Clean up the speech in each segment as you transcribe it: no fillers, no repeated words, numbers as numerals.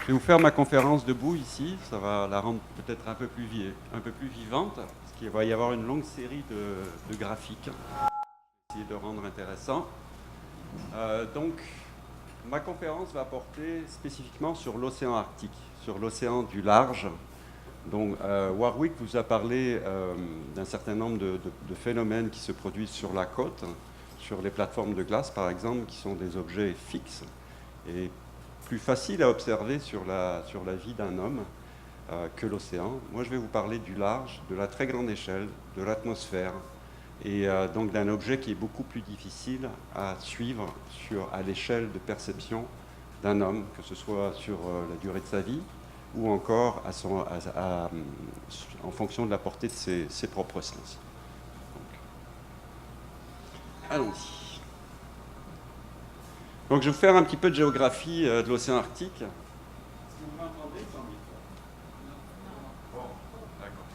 Je vais vous faire ma conférence debout ici, ça va la rendre peut-être un peu plus vivante, parce qu'il va y avoir une longue série de graphiques, essayer de rendre intéressant. Donc, ma conférence va porter spécifiquement sur l'océan Arctique, sur l'océan du large. Donc, Warwick vous a parlé d'un certain nombre de phénomènes qui se produisent sur la côte, sur les plateformes de glace par exemple, qui sont des objets fixes et plus faciles à observer sur la vie d'un homme que l'océan. Moi, je vais vous parler du large, de la très grande échelle, de l'atmosphère, et donc d'un objet qui est beaucoup plus difficile à suivre à l'échelle de perception d'un homme, que ce soit sur la durée de sa vie ou encore en fonction de la portée de ses propres sens. Allons-y. Donc je vais vous faire un petit peu de géographie de l'océan Arctique. Est-ce que vous m'entendez sans micro? Bon, d'accord.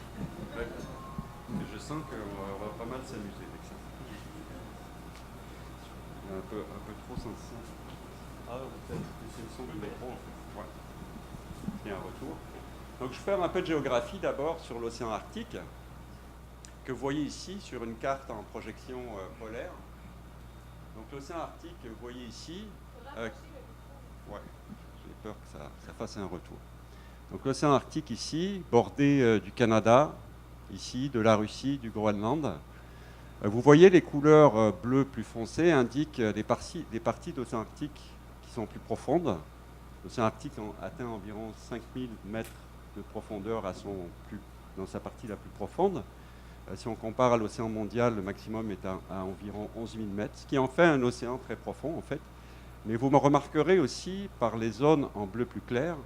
Je sens qu'on va pas mal s'amuser avec ça. Un peu trop sensible. Ah, peut-être que c'est le son du micro en fait. Ouais. Il y a un retour. Donc je vais faire un peu de géographie d'abord sur l'océan Arctique, que vous voyez ici sur une carte en projection polaire. Donc l'océan Arctique, vous voyez ici. Ouais, j'ai peur que ça fasse un retour. Donc l'océan Arctique ici, bordé du Canada, ici, de la Russie, du Groenland. Vous voyez les couleurs bleues plus foncées indiquent des parties de l'océan Arctique qui sont plus profondes. L'océan Arctique atteint environ 5000 mètres de profondeur dans sa partie la plus profonde. Si on compare à l'océan mondial, le maximum est à environ 11 000 mètres, ce qui en fait un océan très profond en fait. Mais vous me remarquerez aussi par les zones en bleu plus clair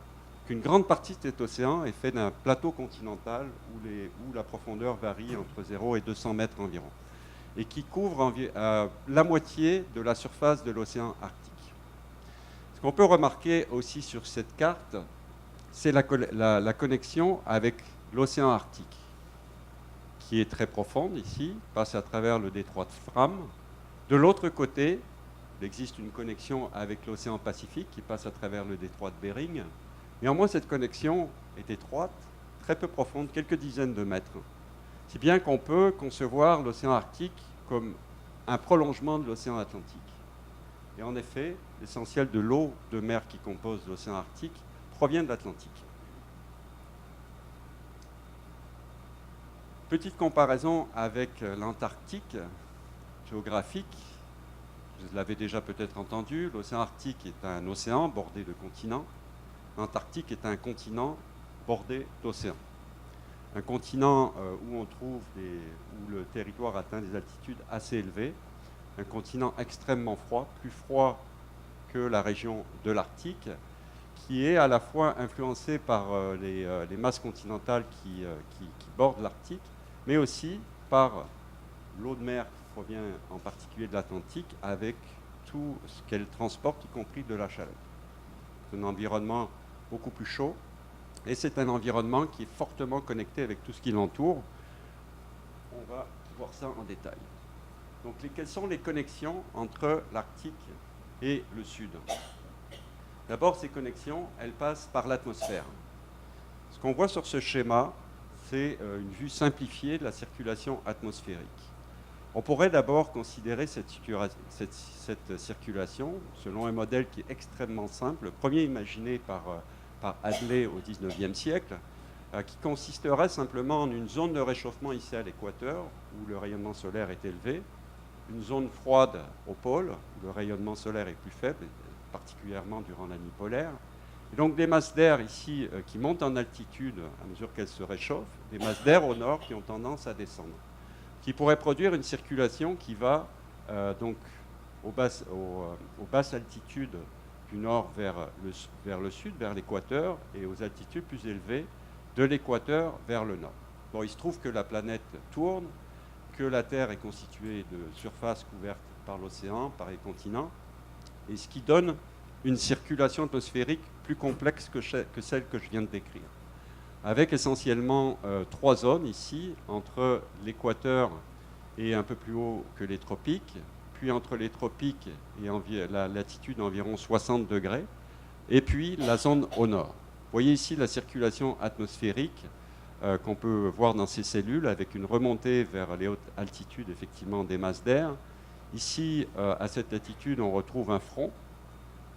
qu'une grande partie de cet océan est fait d'un plateau continental où la profondeur varie entre 0 et 200 mètres environ, et qui couvre la moitié de la surface de l'océan Arctique. Ce qu'on peut remarquer aussi sur cette carte, c'est la connexion avec l'océan Arctique, qui est très profonde ici, passe à travers le détroit de Fram. De l'autre côté, il existe une connexion avec l'océan Pacifique qui passe à travers le détroit de Bering. Néanmoins, cette connexion est étroite, très peu profonde, quelques dizaines de mètres. Si bien qu'on peut concevoir l'océan Arctique comme un prolongement de l'océan Atlantique. Et en effet, l'essentiel de l'eau de mer qui compose l'océan Arctique provient de l'Atlantique. Petite comparaison avec l'Antarctique géographique. Vous l'avez déjà peut-être entendu, l'océan Arctique est un océan bordé de continents. L'Antarctique est un continent bordé d'océans. Un continent où le territoire atteint des altitudes assez élevées. Un continent extrêmement froid, plus froid que la région de l'Arctique, qui est à la fois influencé par les masses continentales qui bordent l'Arctique, mais aussi par l'eau de mer qui provient en particulier de l'Atlantique, avec tout ce qu'elle transporte, y compris de la chaleur. C'est un environnement beaucoup plus chaud, et c'est un environnement qui est fortement connecté avec tout ce qui l'entoure. On va voir ça en détail. Donc, quelles sont les connexions entre l'Arctique et le Sud? D'abord, ces connexions, elles passent par l'atmosphère. Ce qu'on voit sur ce schéma, c'est une vue simplifiée de la circulation atmosphérique. On pourrait d'abord considérer cette circulation selon un modèle qui est extrêmement simple, le premier imaginé par Hadley au XIXe siècle, qui consisterait simplement en une zone de réchauffement ici à l'équateur, où le rayonnement solaire est élevé, une zone froide au pôle, où le rayonnement solaire est plus faible, particulièrement durant la nuit polaire. Et donc des masses d'air ici qui montent en altitude à mesure qu'elles se réchauffent, des masses d'air au nord qui ont tendance à descendre, qui pourrait produire une circulation qui va donc aux basses altitudes du nord vers le sud, vers l'équateur, et aux altitudes plus élevées de l'équateur vers le nord. Bon, il se trouve que la planète tourne, que la Terre est constituée de surfaces couvertes par l'océan, par les continents, et ce qui donne une circulation atmosphérique plus complexe que celle que je viens de décrire, avec essentiellement trois zones ici, entre l'équateur et un peu plus haut que les tropiques, puis entre les tropiques et la latitude environ 60 degrés, et puis la zone au nord. Vous voyez ici la circulation atmosphérique qu'on peut voir dans ces cellules avec une remontée vers les hautes altitudes, effectivement, des masses d'air. Ici, à cette latitude, on retrouve un front,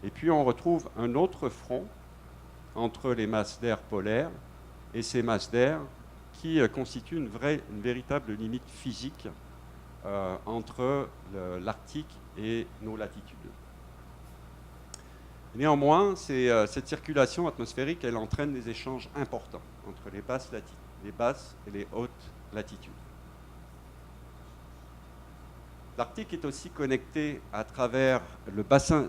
et puis on retrouve un autre front entre les masses d'air polaires et ces masses d'air qui constituent une véritable limite physique entre l'Arctique et nos latitudes. Néanmoins, cette circulation atmosphérique, elle entraîne des échanges importants entre les basses et les hautes latitudes. L'Arctique est aussi connecté à travers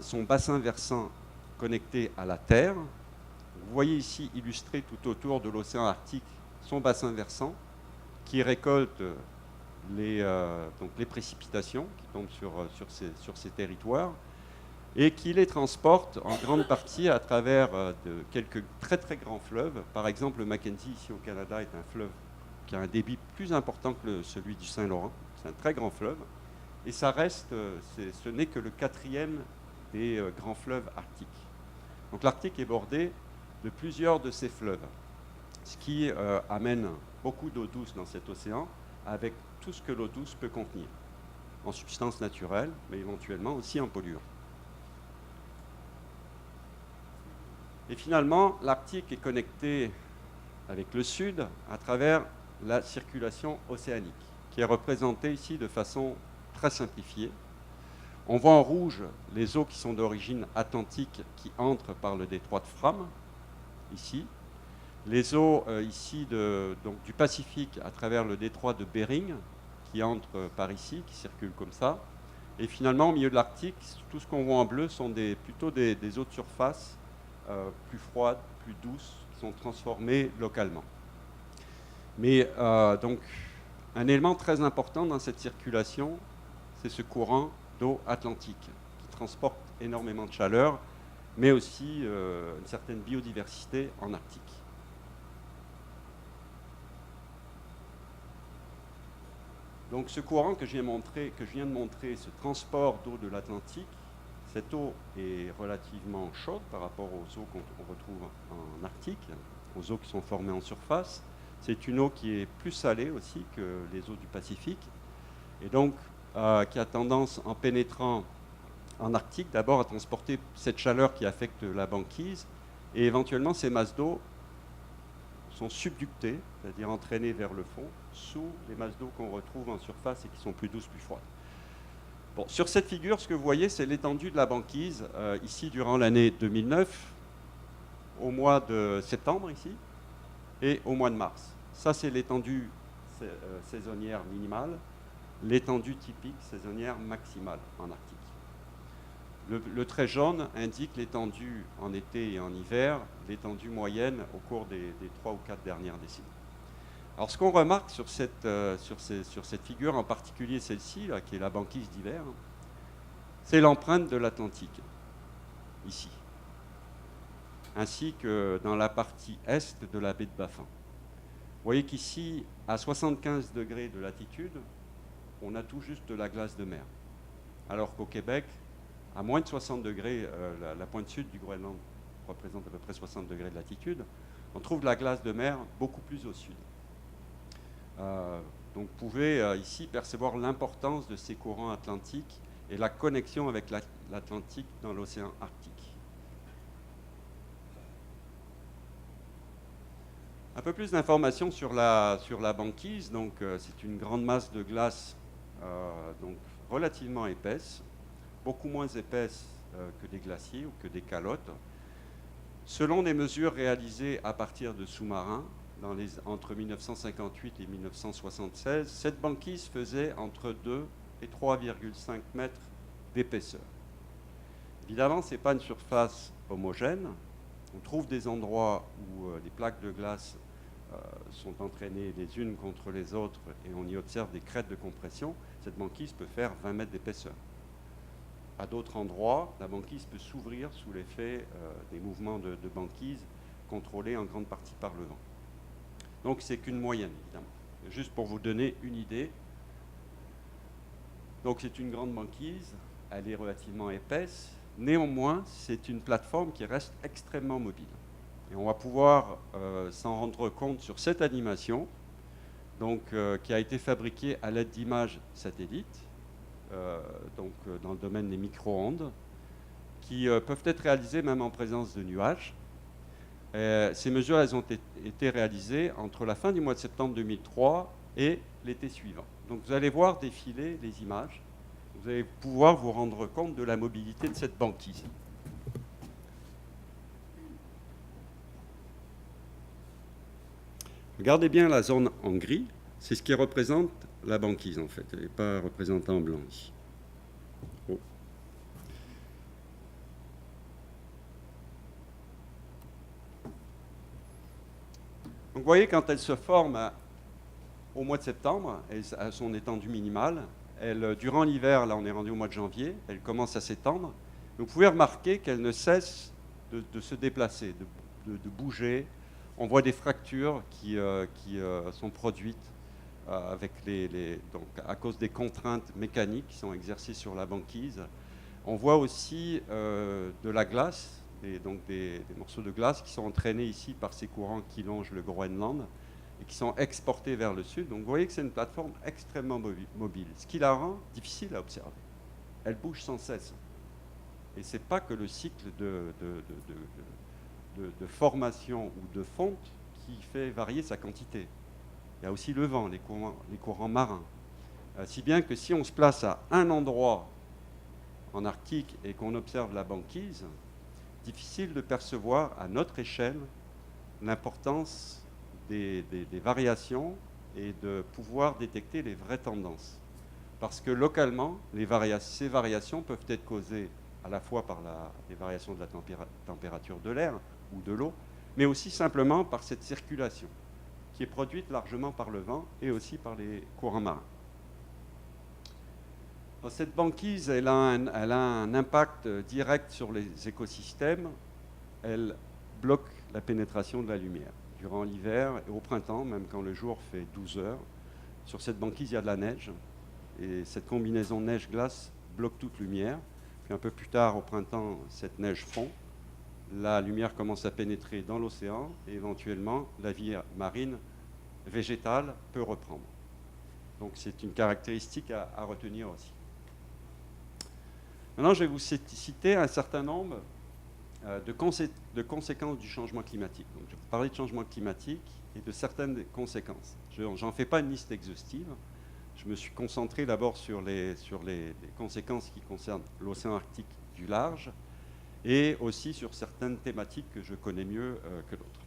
son bassin versant connecté à la Terre. Vous voyez ici illustré tout autour de l'océan Arctique son bassin versant qui récolte les précipitations qui tombent sur ces territoires et qui les transporte en grande partie à travers de quelques très très grands fleuves. Par exemple, le Mackenzie ici au Canada est un fleuve qui a un débit plus important que celui du Saint-Laurent. C'est un très grand fleuve. Et ça reste, ce n'est que le 4e des grands fleuves arctiques. Donc l'Arctique est bordé de plusieurs de ces fleuves, ce qui amène beaucoup d'eau douce dans cet océan, avec tout ce que l'eau douce peut contenir, en substances naturelles, mais éventuellement aussi en polluants. Et finalement, l'Arctique est connecté avec le sud à travers la circulation océanique, qui est représentée ici de façon très simplifiée. On voit en rouge les eaux qui sont d'origine atlantique qui entrent par le détroit de Fram, ici. Les eaux ici donc, du Pacifique à travers le détroit de Bering, qui entrent par ici, qui circulent comme ça. Et finalement, au milieu de l'Arctique, tout ce qu'on voit en bleu sont plutôt des eaux de surface plus froides, plus douces, qui sont transformées localement. Mais donc, un élément très important dans cette circulation, c'est ce courant d'eau atlantique qui transporte énormément de chaleur, mais aussi une certaine biodiversité en Arctique. Donc ce courant que je viens de montrer, ce transport d'eau de l'Atlantique, cette eau est relativement chaude par rapport aux eaux qu'on retrouve en Arctique, aux eaux qui sont formées en surface. C'est une eau qui est plus salée aussi que les eaux du Pacifique, et donc qui a tendance, en pénétrant en Arctique, d'abord à transporter cette chaleur qui affecte la banquise, et éventuellement ces masses d'eau sont subductées, c'est-à-dire entraînées vers le fond, sous les masses d'eau qu'on retrouve en surface et qui sont plus douces, plus froides. Bon, sur cette figure, ce que vous voyez, c'est l'étendue de la banquise, ici durant l'année 2009, au mois de septembre, ici, et au mois de mars. Ça, c'est l'étendue saisonnière minimale, l'étendue typique saisonnière maximale en Arctique. Le trait jaune indique l'étendue en été et en hiver, l'étendue moyenne au cours des 3 ou 4 dernières décennies. Alors ce qu'on remarque sur cette figure, en particulier celle-ci, qui est la banquise d'hiver, c'est l'empreinte de l'Atlantique, ici, ainsi que dans la partie est de la baie de Baffin. Vous voyez qu'ici, à 75 degrés de latitude, on a tout juste de la glace de mer, alors qu'au Québec, à moins de 60 degrés, la pointe sud du Groenland représente à peu près 60 degrés de latitude, on trouve de la glace de mer beaucoup plus au sud. Donc vous pouvez ici percevoir l'importance de ces courants atlantiques et la connexion avec l'Atlantique dans l'océan Arctique. Un peu plus d'informations sur la banquise. Donc, c'est une grande masse de glace donc relativement épaisse, beaucoup moins épaisse que des glaciers ou que des calottes. Selon des mesures réalisées à partir de sous-marins, entre 1958 et 1976, cette banquise faisait entre 2 et 3,5 mètres d'épaisseur. Évidemment, ce n'est pas une surface homogène. On trouve des endroits où les plaques de glace sont entraînées les unes contre les autres et on y observe des crêtes de compression. Cette banquise peut faire 20 mètres d'épaisseur. À d'autres endroits, la banquise peut s'ouvrir sous l'effet des mouvements de banquise contrôlés en grande partie par le vent. Donc c'est qu'une moyenne, évidemment. Juste pour vous donner une idée. Donc c'est une grande banquise, elle est relativement épaisse, Néanmoins, c'est une plateforme qui reste extrêmement mobile. Et on va pouvoir s'en rendre compte sur cette animation, donc, qui a été fabriquée à l'aide d'images satellites, dans le domaine des micro-ondes, qui peuvent être réalisées même en présence de nuages. Ces mesures, elles ont été réalisées entre la fin du mois de septembre 2003 et l'été suivant. Donc vous allez voir défiler les images. Vous allez pouvoir vous rendre compte de la mobilité de cette banquise. Regardez bien la zone en gris, c'est ce qui représente la banquise en fait, elle n'est pas représentée en blanc ici. Oh. Donc vous voyez, quand elle se forme au mois de septembre, à son étendue minimale, durant l'hiver, là on est rendu au mois de janvier, elle commence à s'étendre. Vous pouvez remarquer qu'elle ne cesse de se déplacer, de bouger. On voit des fractures qui sont produites avec donc, à cause des contraintes mécaniques qui sont exercées sur la banquise. On voit aussi de la glace, donc des morceaux de glace qui sont entraînés ici par ces courants qui longent le Groenland et qui sont exportés vers le sud. Donc vous voyez que c'est une plateforme extrêmement mobile, ce qui la rend difficile à observer. Elle bouge sans cesse. Et ce n'est pas que le cycle de formation ou de fonte qui fait varier sa quantité. Il y a aussi le vent, les courants marins. Si bien que si on se place à un endroit en Arctique et qu'on observe la banquise, difficile de percevoir à notre échelle l'importance des variations et de pouvoir détecter les vraies tendances. Parce que localement, ces variations peuvent être causées à la fois par les variations de la température de l'air ou de l'eau, mais aussi simplement par cette circulation qui est produite largement par le vent et aussi par les courants marins. Cette banquise, elle a un impact direct sur les écosystèmes. Elle bloque la pénétration de la lumière. Durant l'hiver et au printemps, même quand le jour fait 12 heures, sur cette banquise, il y a de la neige. Et cette combinaison neige-glace bloque toute lumière. Puis un peu plus tard, au printemps, cette neige fond. La lumière commence à pénétrer dans l'océan et éventuellement, la vie marine végétale peut reprendre. Donc c'est une caractéristique à retenir aussi. Maintenant, je vais vous citer un certain nombre de conséquences du changement climatique. Donc, je vais vous parler de changement climatique et de certaines conséquences. Je n'en fais pas une liste exhaustive. Je me suis concentré d'abord sur les conséquences qui concernent l'océan Arctique du large et aussi sur certaines thématiques que je connais mieux que d'autres.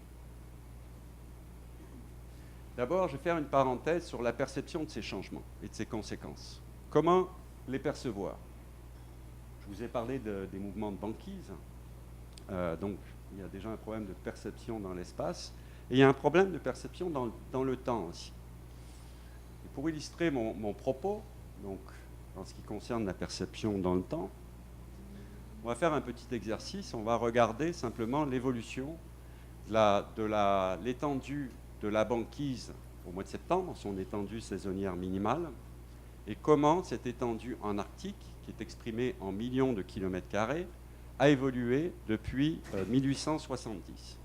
D'abord, je vais faire une parenthèse sur la perception de ces changements et de ces conséquences. Comment les percevoir ? Je vous ai parlé des mouvements de banquise. Donc, il y a déjà un problème de perception dans l'espace. Et il y a un problème de perception dans le temps aussi. Et pour illustrer mon propos, donc, en ce qui concerne la perception dans le temps, on va faire un petit exercice. On va regarder simplement l'évolution de l'étendue de la banquise au mois de septembre, son étendue saisonnière minimale, et comment cette étendue en Arctique, qui est exprimée en millions de kilomètres carrés, a évolué depuis 1870.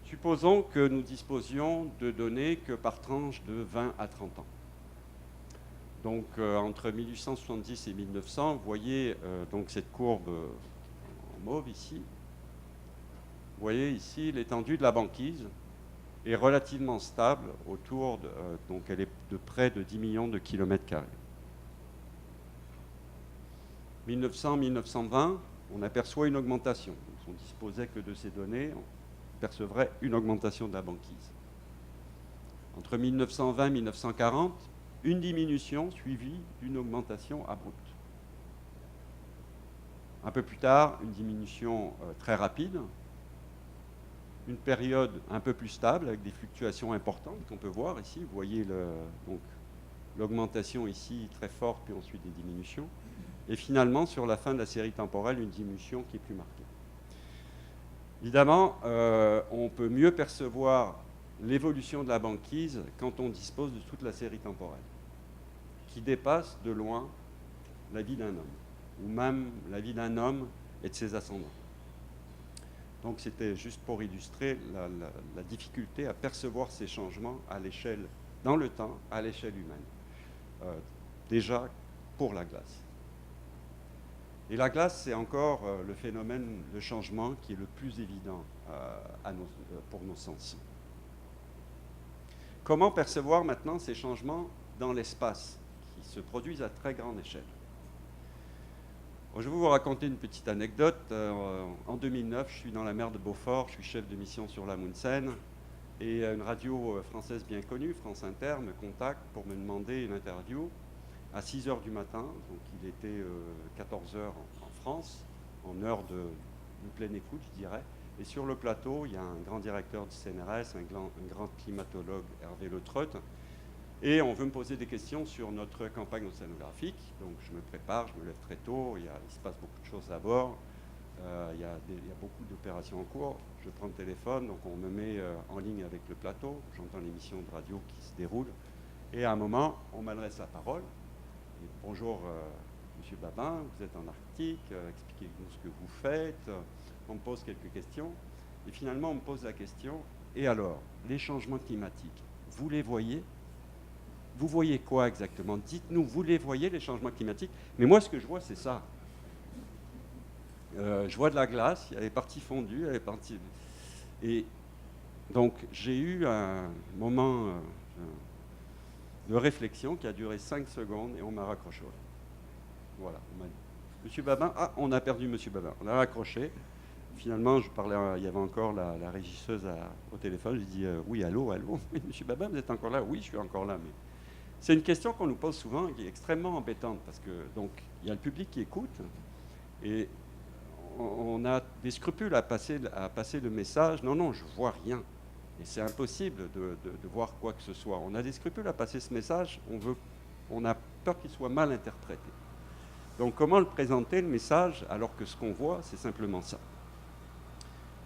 Supposons que nous disposions de données que par tranche de 20 à 30 ans. Donc entre 1870 et 1900, vous voyez donc cette courbe en mauve ici. Vous voyez ici l'étendue de la banquise est relativement stable autour donc elle est de près de 10 millions de kilomètres carrés. 1900-1920, on aperçoit une augmentation. Si on ne disposait que de ces données, on percevrait une augmentation de la banquise. Entre 1920 et 1940, une diminution suivie d'une augmentation abrupte. Un peu plus tard, une diminution très rapide, une période un peu plus stable avec des fluctuations importantes qu'on peut voir ici. Vous voyez l'augmentation ici très forte, puis ensuite des diminutions. Et finalement, sur la fin de la série temporelle, une diminution qui est plus marquée. Évidemment, on peut mieux percevoir l'évolution de la banquise quand on dispose de toute la série temporelle, qui dépasse de loin la vie d'un homme. ou même la vie d'un homme et de ses ascendants. Donc c'était juste pour illustrer la difficulté à percevoir ces changements à l'échelle, dans le temps, à l'échelle humaine. Déjà pour la glace. Et la glace, c'est encore le phénomène de changement qui est le plus évident pour nos sens. Comment percevoir maintenant ces changements dans l'espace qui se produisent à très grande échelle? Je vais vous raconter une petite anecdote. En 2009, je suis dans la mer de Beaufort, je suis chef de mission sur l'Amundsen, et une radio française bien connue, France Inter, me contacte pour me demander une interview à 6 h du matin, donc il était 14 h en France, en heure de pleine écoute, je dirais. Et sur le plateau, il y a un grand directeur du CNRS, un grand climatologue, Hervé Le Treut, et on veut me poser des questions sur notre campagne océanographique. Donc je me prépare, je me lève très tôt, il se passe beaucoup de choses à bord, il y a beaucoup d'opérations en cours. Je prends le téléphone, donc on me met en ligne avec le plateau, j'entends l'émission de radio qui se déroule, et à un moment, on m'adresse la parole. Et, bonjour, Monsieur Babin, vous êtes en Arctique, expliquez-nous ce que vous faites. On me pose quelques questions, et finalement on me pose la question, et alors, les changements climatiques, vous les voyez? Vous voyez quoi exactement? Dites-nous, vous les voyez, les changements climatiques? Mais moi, ce que je vois, c'est ça. Je vois de la glace, il y a des parties fondues, il y a des parties... Et donc, j'ai eu un moment de réflexion qui a duré 5 secondes, et on m'a raccroché. Voilà, on m'a dit, Monsieur Babin, on a perdu Monsieur Babin. On a raccroché. Finalement, je parlais, il y avait encore la régisseuse au téléphone. Je lui dis oui, allô, oui, Monsieur Babin, vous êtes encore là? Oui, je suis encore là. Mais c'est une question qu'on nous pose souvent, qui est extrêmement embêtante, parce que donc il y a le public qui écoute, et on a des scrupules à passer le message. Non, je vois rien, et c'est impossible de voir quoi que ce soit. On a des scrupules à passer ce message. On a peur qu'il soit mal interprété. Donc, comment le présenter, le message, alors que ce qu'on voit, c'est simplement ça?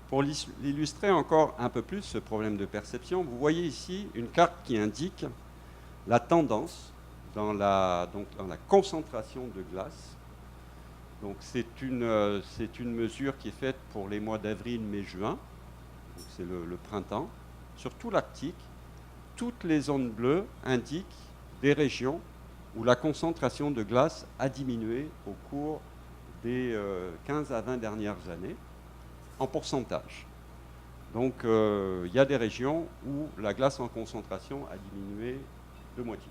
Pour l'illustrer encore un peu plus, ce problème de perception, vous voyez ici une carte qui indique la tendance dans la concentration de glace. Donc, c'est une mesure qui est faite pour les mois d'avril, mai, juin. Donc, c'est le printemps. Sur tout l'Arctique, toutes les zones bleues indiquent des régions où la concentration de glace a diminué au cours des 15 à 20 dernières années, en pourcentage. Donc, il y a des régions où la glace en concentration a diminué de moitié.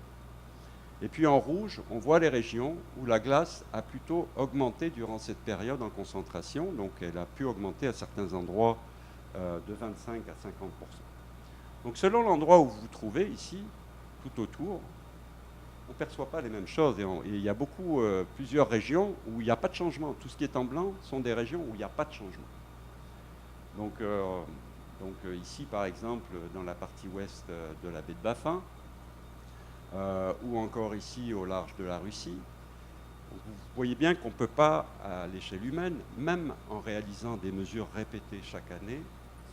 Et puis en rouge, on voit les régions où la glace a plutôt augmenté durant cette période en concentration. Donc, elle a pu augmenter à certains endroits de 25 à 50%. Donc, selon l'endroit où vous vous trouvez ici, tout autour, on ne perçoit pas les mêmes choses. Et il y a plusieurs régions où il n'y a pas de changement. Tout ce qui est en blanc sont des régions où il n'y a pas de changement. Donc ici, par exemple, dans la partie ouest de la baie de Baffin, ou encore ici au large de la Russie, vous voyez bien qu'on ne peut pas, à l'échelle humaine, même en réalisant des mesures répétées chaque année,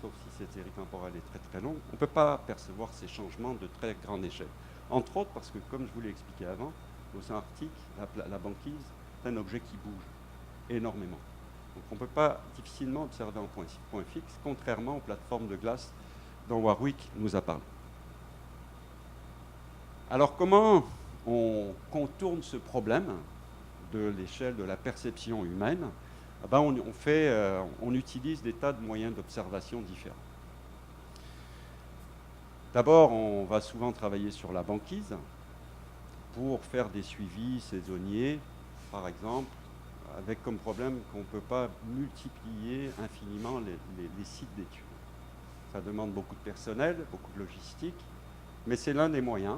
sauf si cette série temporelle est très très longue, on ne peut pas percevoir ces changements de très grande échelle. Entre autres parce que, comme je vous l'ai expliqué avant, l'océan Arctique, la banquise, c'est un objet qui bouge énormément. Donc on ne peut pas difficilement observer en point fixe, contrairement aux plateformes de glace dont Warwick nous a parlé. Alors comment on contourne ce problème de l'échelle de la perception humaine? On utilise des tas de moyens d'observation différents. D'abord, on va souvent travailler sur la banquise pour faire des suivis saisonniers, par exemple, avec comme problème qu'on ne peut pas multiplier infiniment les sites d'études. Ça demande beaucoup de personnel, beaucoup de logistique, mais c'est l'un des moyens.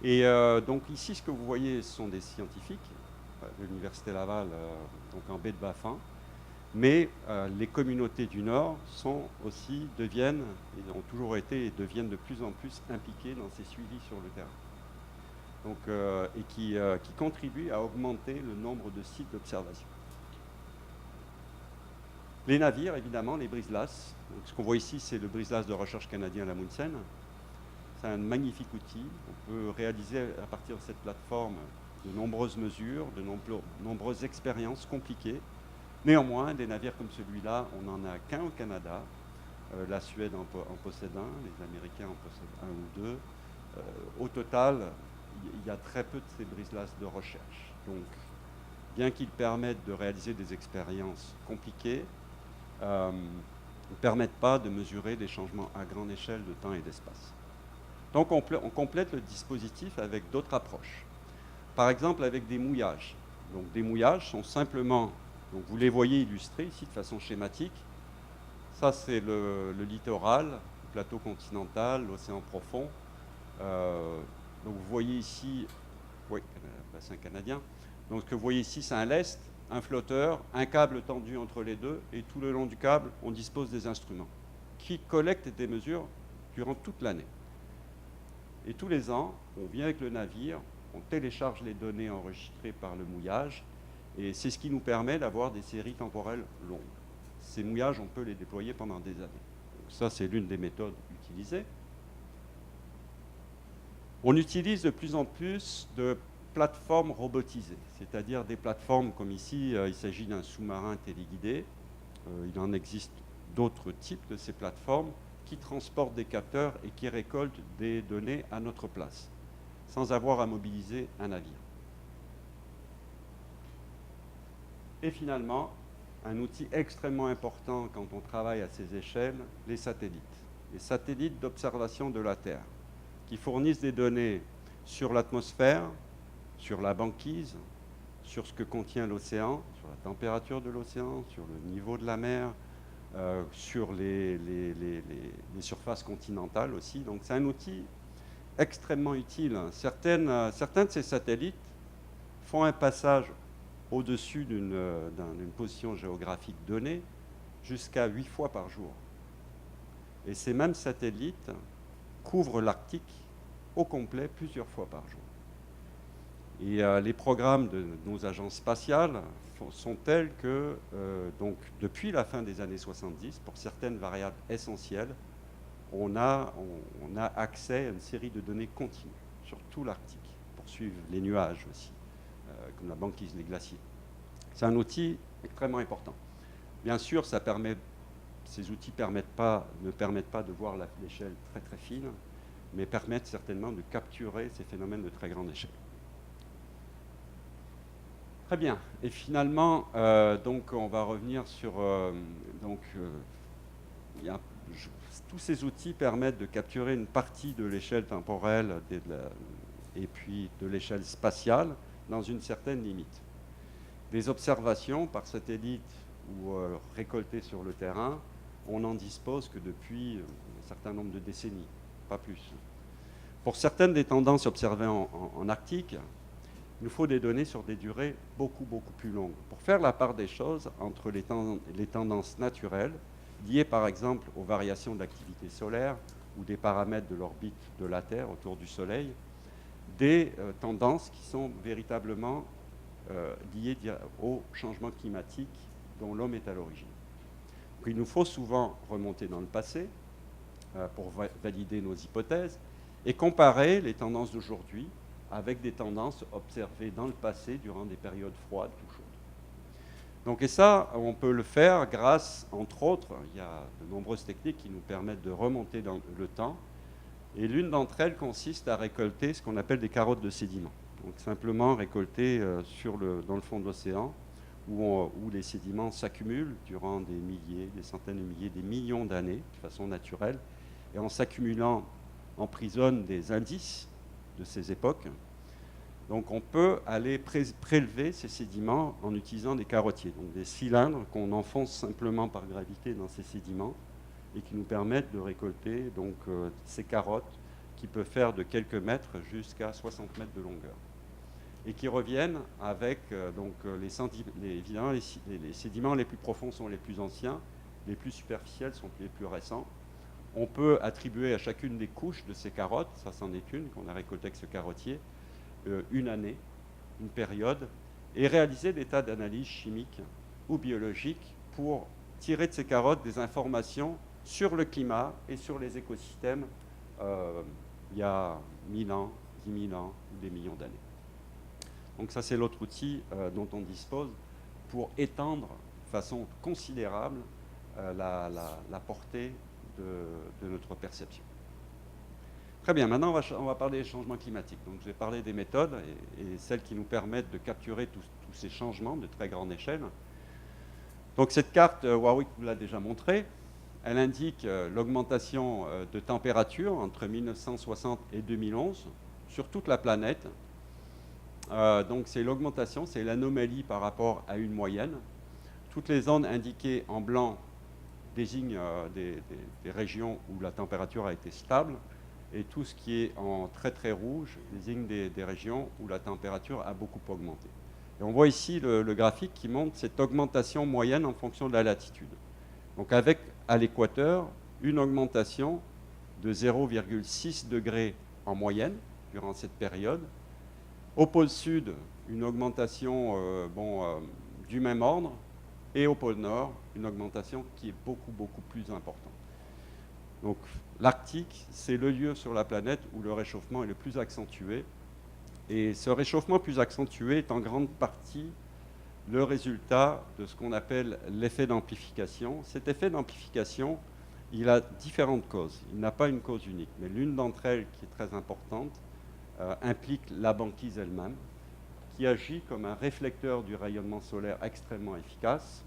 Et donc ici, ce que vous voyez, ce sont des scientifiques de l'Université Laval, donc en baie de Baffin, mais les communautés du Nord deviennent, et ont toujours été et deviennent de plus en plus impliquées dans ces suivis sur le terrain. Donc, et qui contribuent à augmenter le nombre de sites d'observation. Les navires, évidemment, les brise-glaces. Ce qu'on voit ici, c'est le brise-glace de recherche canadien l'Amundsen. C'est un magnifique outil. On peut réaliser à partir de cette plateforme de nombreuses mesures, de nombreuses expériences compliquées. Néanmoins, des navires comme celui-là, on n'en a qu'un au Canada. La Suède en possède un, les Américains en possèdent un ou deux. Au total, il y a très peu de ces brises-glaces de recherche. Donc, bien qu'ils permettent de réaliser des expériences compliquées, ne permettent pas de mesurer des changements à grande échelle de temps et d'espace. Donc on complète le dispositif avec d'autres approches. Par exemple avec des mouillages. Donc des mouillages sont simplement, donc vous les voyez illustrés ici de façon schématique. Ça c'est le littoral, le plateau continental, l'océan profond. Donc vous voyez ici, oui, bassin canadien. Donc ce que vous voyez ici c'est un lest, un flotteur, un câble tendu entre les deux, et tout le long du câble, on dispose des instruments qui collectent des mesures durant toute l'année. Et tous les ans, on vient avec le navire, on télécharge les données enregistrées par le mouillage, et c'est ce qui nous permet d'avoir des séries temporelles longues. Ces mouillages, on peut les déployer pendant des années. Donc ça, c'est l'une des méthodes utilisées. On utilise de plus en plus de plateformes robotisées, c'est-à-dire des plateformes comme ici, il s'agit d'un sous-marin téléguidé. Il en existe d'autres types de ces plateformes qui transportent des capteurs et qui récoltent des données à notre place, sans avoir à mobiliser un navire. Et finalement, un outil extrêmement important quand on travaille à ces échelles, les satellites d'observation de la Terre, qui fournissent des données sur l'atmosphère, sur la banquise, sur ce que contient l'océan, sur la température de l'océan, sur le niveau de la mer, sur les surfaces continentales aussi. Donc c'est un outil extrêmement utile. Certains de ces satellites font un passage au-dessus d'une position géographique donnée jusqu'à 8 fois par jour. Et ces mêmes satellites couvrent l'Arctique au complet plusieurs fois par jour. Et les programmes de nos agences spatiales sont tels que, donc, depuis la fin des années 70, pour certaines variables essentielles, on a accès à une série de données continues sur tout l'Arctique, pour suivre les nuages aussi, comme la banquise, les glaciers. C'est un outil extrêmement important. Bien sûr, ces outils ne permettent pas de voir l'échelle très très fine, mais permettent certainement de capturer ces phénomènes de très grande échelle. Très bien. Et finalement, donc on va revenir sur... tous ces outils permettent de capturer une partie de l'échelle temporelle et puis de l'échelle spatiale dans une certaine limite. Des observations par satellite ou récoltées sur le terrain, on n'en dispose que depuis un certain nombre de décennies, pas plus. Pour certaines des tendances observées en Arctique, il nous faut des données sur des durées beaucoup plus longues pour faire la part des choses entre les tendances naturelles liées par exemple aux variations de l'activité solaire ou des paramètres de l'orbite de la Terre autour du Soleil, des tendances qui sont véritablement liées au changement climatique dont l'homme est à l'origine. Il nous faut souvent remonter dans le passé pour valider nos hypothèses et comparer les tendances d'aujourd'hui avec des tendances observées dans le passé durant des périodes froides ou chaudes. Donc, et ça, on peut le faire grâce, entre autres, il y a de nombreuses techniques qui nous permettent de remonter dans le temps, et l'une d'entre elles consiste à récolter ce qu'on appelle des carottes de sédiments. Donc simplement récolter dans le fond de l'océan, où les sédiments s'accumulent durant des milliers, des centaines de milliers, des millions d'années, de façon naturelle, et en s'accumulant, emprisonnent des indices de ces époques. Donc on peut aller prélever ces sédiments en utilisant des carottiers, donc des cylindres qu'on enfonce simplement par gravité dans ces sédiments et qui nous permettent de récolter donc, ces carottes qui peuvent faire de quelques mètres jusqu'à 60 mètres de longueur et qui reviennent avec évidemment les sédiments les plus profonds sont les plus anciens, les plus superficiels sont les plus récents. On peut attribuer à chacune des couches de ces carottes, ça c'en est une qu'on a récoltée avec ce carottier, une année, une période, et réaliser des tas d'analyses chimiques ou biologiques pour tirer de ces carottes des informations sur le climat et sur les écosystèmes il y a 1000 ans, 10 000 ans ou des millions d'années. Donc ça, c'est l'autre outil dont on dispose pour étendre de façon considérable la portée de notre perception. Très bien, maintenant on va parler des changements climatiques. Donc je vais parler des méthodes et celles qui nous permettent de capturer tous ces changements de très grande échelle. Donc cette carte, Warwick vous l'a déjà montrée, elle indique l'augmentation de température entre 1960 et 2011 sur toute la planète. Donc c'est l'augmentation, c'est l'anomalie par rapport à une moyenne. Toutes les zones indiquées en blanc désignent des régions où la température a été stable, et tout ce qui est en très très rouge désigne des régions où la température a beaucoup augmenté. Et on voit ici le graphique qui montre cette augmentation moyenne en fonction de la latitude. Donc avec, à l'équateur, une augmentation de 0,6 degrés en moyenne durant cette période. Au pôle sud, une augmentation du même ordre, et au pôle nord, une augmentation qui est beaucoup plus importante. Donc l'Arctique, c'est le lieu sur la planète où le réchauffement est le plus accentué. Et ce réchauffement plus accentué est en grande partie le résultat de ce qu'on appelle l'effet d'amplification. Cet effet d'amplification, il a différentes causes. Il n'a pas une cause unique, mais l'une d'entre elles, qui est très importante, implique la banquise elle-même, qui agit comme un réflecteur du rayonnement solaire extrêmement efficace.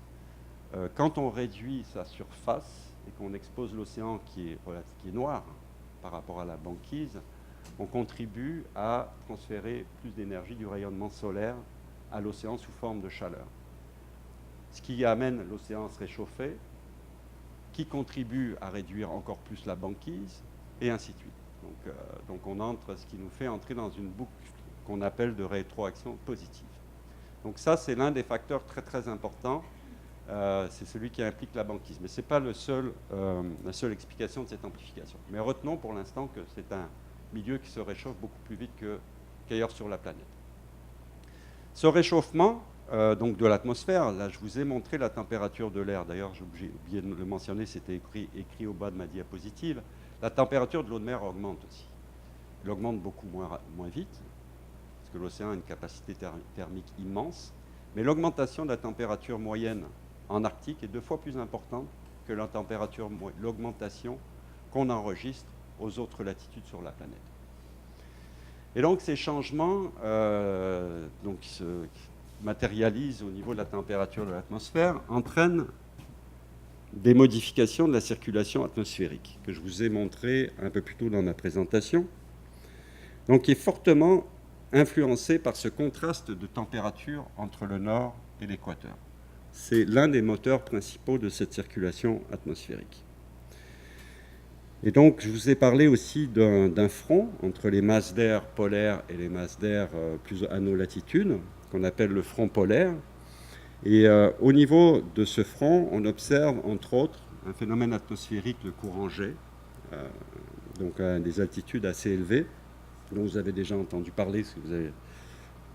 Quand on réduit sa surface et qu'on expose l'océan qui est noir par rapport à la banquise, on contribue à transférer plus d'énergie du rayonnement solaire à l'océan sous forme de chaleur. Ce qui amène l'océan à se réchauffer, qui contribue à réduire encore plus la banquise, et ainsi de suite. Donc on entre, ce qui nous fait entrer dans une boucle qu'on appelle de rétroaction positive. Donc ça, c'est l'un des facteurs très importants. C'est celui qui implique la banquise. Mais ce n'est pas la seule explication de cette amplification. Mais retenons pour l'instant que c'est un milieu qui se réchauffe beaucoup plus vite qu'ailleurs sur la planète. Ce réchauffement donc de l'atmosphère, là je vous ai montré la température de l'air. D'ailleurs, j'ai oublié de le mentionner, c'était écrit au bas de ma diapositive. La température de l'eau de mer augmente aussi. Elle augmente beaucoup moins vite, parce que l'océan a une capacité thermique immense. Mais l'augmentation de la température moyenne en Arctique est 2 fois plus importante que l'augmentation qu'on enregistre aux autres latitudes sur la planète. Et donc ces changements se matérialisent au niveau de la température de l'atmosphère, entraînent des modifications de la circulation atmosphérique, que je vous ai montré un peu plus tôt dans ma présentation, donc qui est fortement influencé par ce contraste de température entre le nord et l'équateur. C'est l'un des moteurs principaux de cette circulation atmosphérique. Et donc, je vous ai parlé aussi d'un front entre les masses d'air polaires et les masses d'air plus à nos latitudes, qu'on appelle le front polaire. Et au niveau de ce front, on observe, entre autres, un phénomène atmosphérique, le courant G, donc à des altitudes assez élevées, dont vous avez déjà entendu parler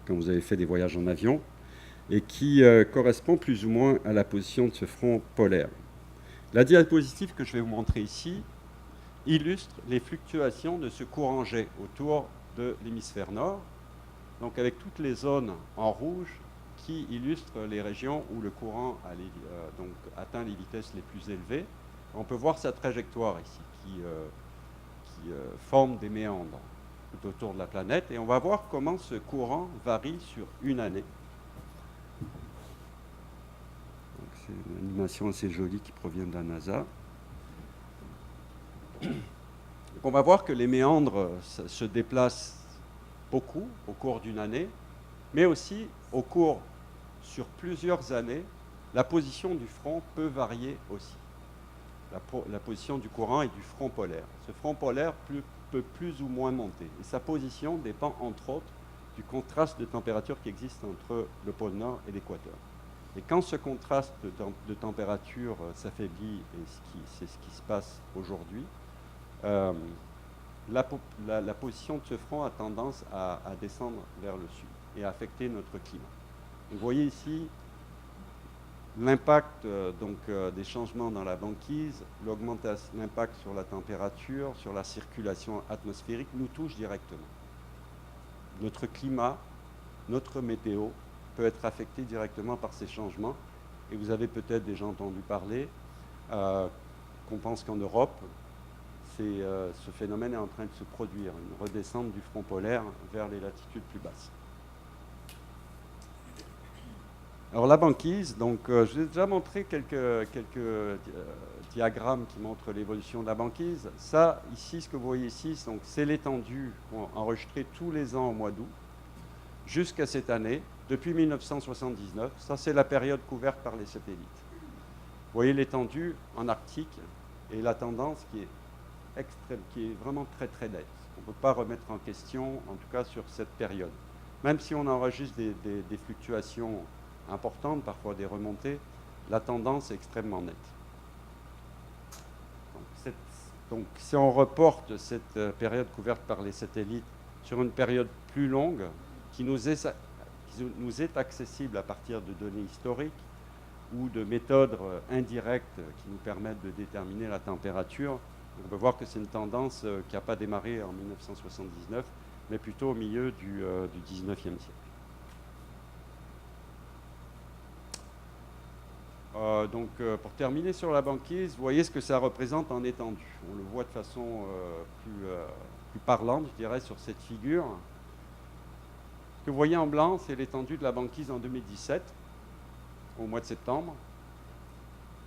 quand vous avez fait des voyages en avion, et qui correspond plus ou moins à la position de ce front polaire. La diapositive que je vais vous montrer ici illustre les fluctuations de ce courant G autour de l'hémisphère nord, donc avec toutes les zones en rouge qui illustrent les régions où le courant atteint les vitesses les plus élevées. On peut voir sa trajectoire ici, qui forme des méandres tout autour de la planète, et on va voir comment ce courant varie sur une année. C'est une animation assez jolie qui provient de la NASA. Donc on va voir que les méandres se déplacent beaucoup au cours d'une année, mais aussi au cours sur plusieurs années, la position du front peut varier aussi. La position du courant et du front polaire. Ce front polaire peut plus ou moins monter. Et sa position dépend entre autres du contraste de température qui existe entre le pôle Nord et l'équateur. Et quand ce contraste de température s'affaiblit, et c'est ce qui se passe aujourd'hui, la position de ce front a tendance à descendre vers le sud et à affecter notre climat. Vous voyez ici l'impact des changements dans la banquise, l'impact sur la température, sur la circulation atmosphérique nous touche directement. Notre climat notre météo peut être affectée directement par ces changements. Et vous avez peut-être déjà entendu parler qu'on pense qu'en Europe, ce phénomène est en train de se produire, une redescente du front polaire vers les latitudes plus basses. Alors la banquise, donc je vous ai déjà montré quelques diagrammes qui montrent l'évolution de la banquise. Ça, ici, ce que vous voyez ici, c'est l'étendue enregistrée tous les ans au mois d'août, jusqu'à cette année, depuis 1979. Ça, c'est la période couverte par les satellites. Vous voyez l'étendue en Arctique et la tendance qui est extrême, qui est vraiment très très nette. On ne peut pas remettre en question, en tout cas sur cette période. Même si on enregistre des fluctuations importantes, parfois des remontées, la tendance est extrêmement nette. Donc si on reporte cette période couverte par les satellites sur une période plus longue, qui nous est accessible à partir de données historiques ou de méthodes indirectes qui nous permettent de déterminer la température, on peut voir que c'est une tendance qui n'a pas démarré en 1979, mais plutôt au milieu du 19e siècle. Donc, pour terminer sur la banquise, vous voyez ce que ça représente en étendue. On le voit de façon plus parlante, je dirais, sur cette figure. Ce que vous voyez en blanc, c'est l'étendue de la banquise en 2017, au mois de septembre.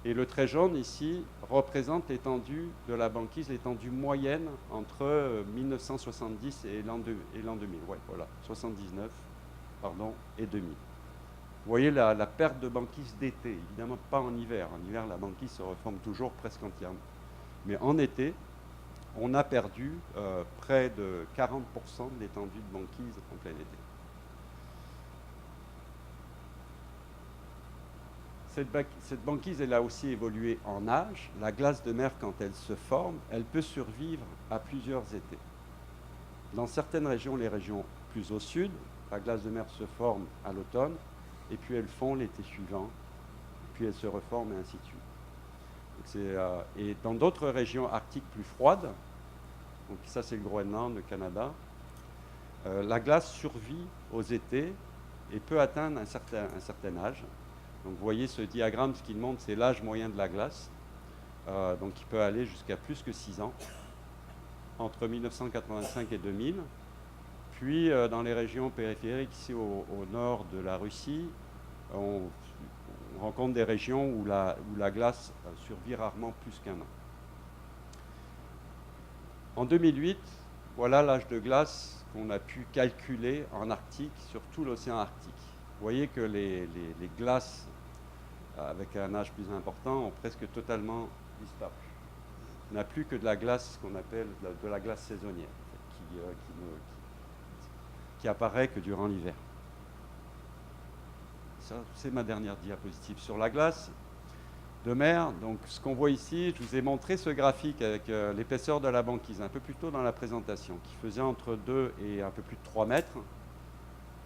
Et le trait jaune ici représente l'étendue de la banquise, l'étendue moyenne entre 1970 et l'an 2000. Ouais, voilà, 79, pardon, et 2000. Vous voyez la perte de banquise d'été, évidemment pas en hiver. En hiver, la banquise se reforme toujours presque entièrement. Mais en été, on a perdu près de 40% de l'étendue de banquise en plein été. Cette banquise, elle a aussi évolué en âge. La glace de mer, quand elle se forme, elle peut survivre à plusieurs étés. Dans certaines régions, les régions plus au sud, la glace de mer se forme à l'automne, et puis elle fond l'été suivant, puis elle se reforme, et ainsi de suite. Et dans d'autres régions arctiques plus froides, donc ça c'est le Groenland, le Canada, la glace survit aux étés et peut atteindre un certain âge. Donc vous voyez ce diagramme, ce qu'il montre, c'est l'âge moyen de la glace. Donc il peut aller jusqu'à plus que 6 ans, entre 1985 et 2000. Puis dans les régions périphériques, ici au nord de la Russie, on rencontre des régions où la glace survit rarement plus qu'un an. En 2008, voilà l'âge de glace qu'on a pu calculer en Arctique, sur tout l'océan Arctique. Vous voyez que les glaces avec un âge plus important ont presque totalement disparu. On n'a plus que de la glace, ce qu'on appelle de la glace saisonnière, qui apparaît que durant l'hiver. Ça, c'est ma dernière diapositive sur la glace de mer. Donc, ce qu'on voit ici, je vous ai montré ce graphique avec l'épaisseur de la banquise un peu plus tôt dans la présentation, qui faisait entre 2 et un peu plus de 3 mètres.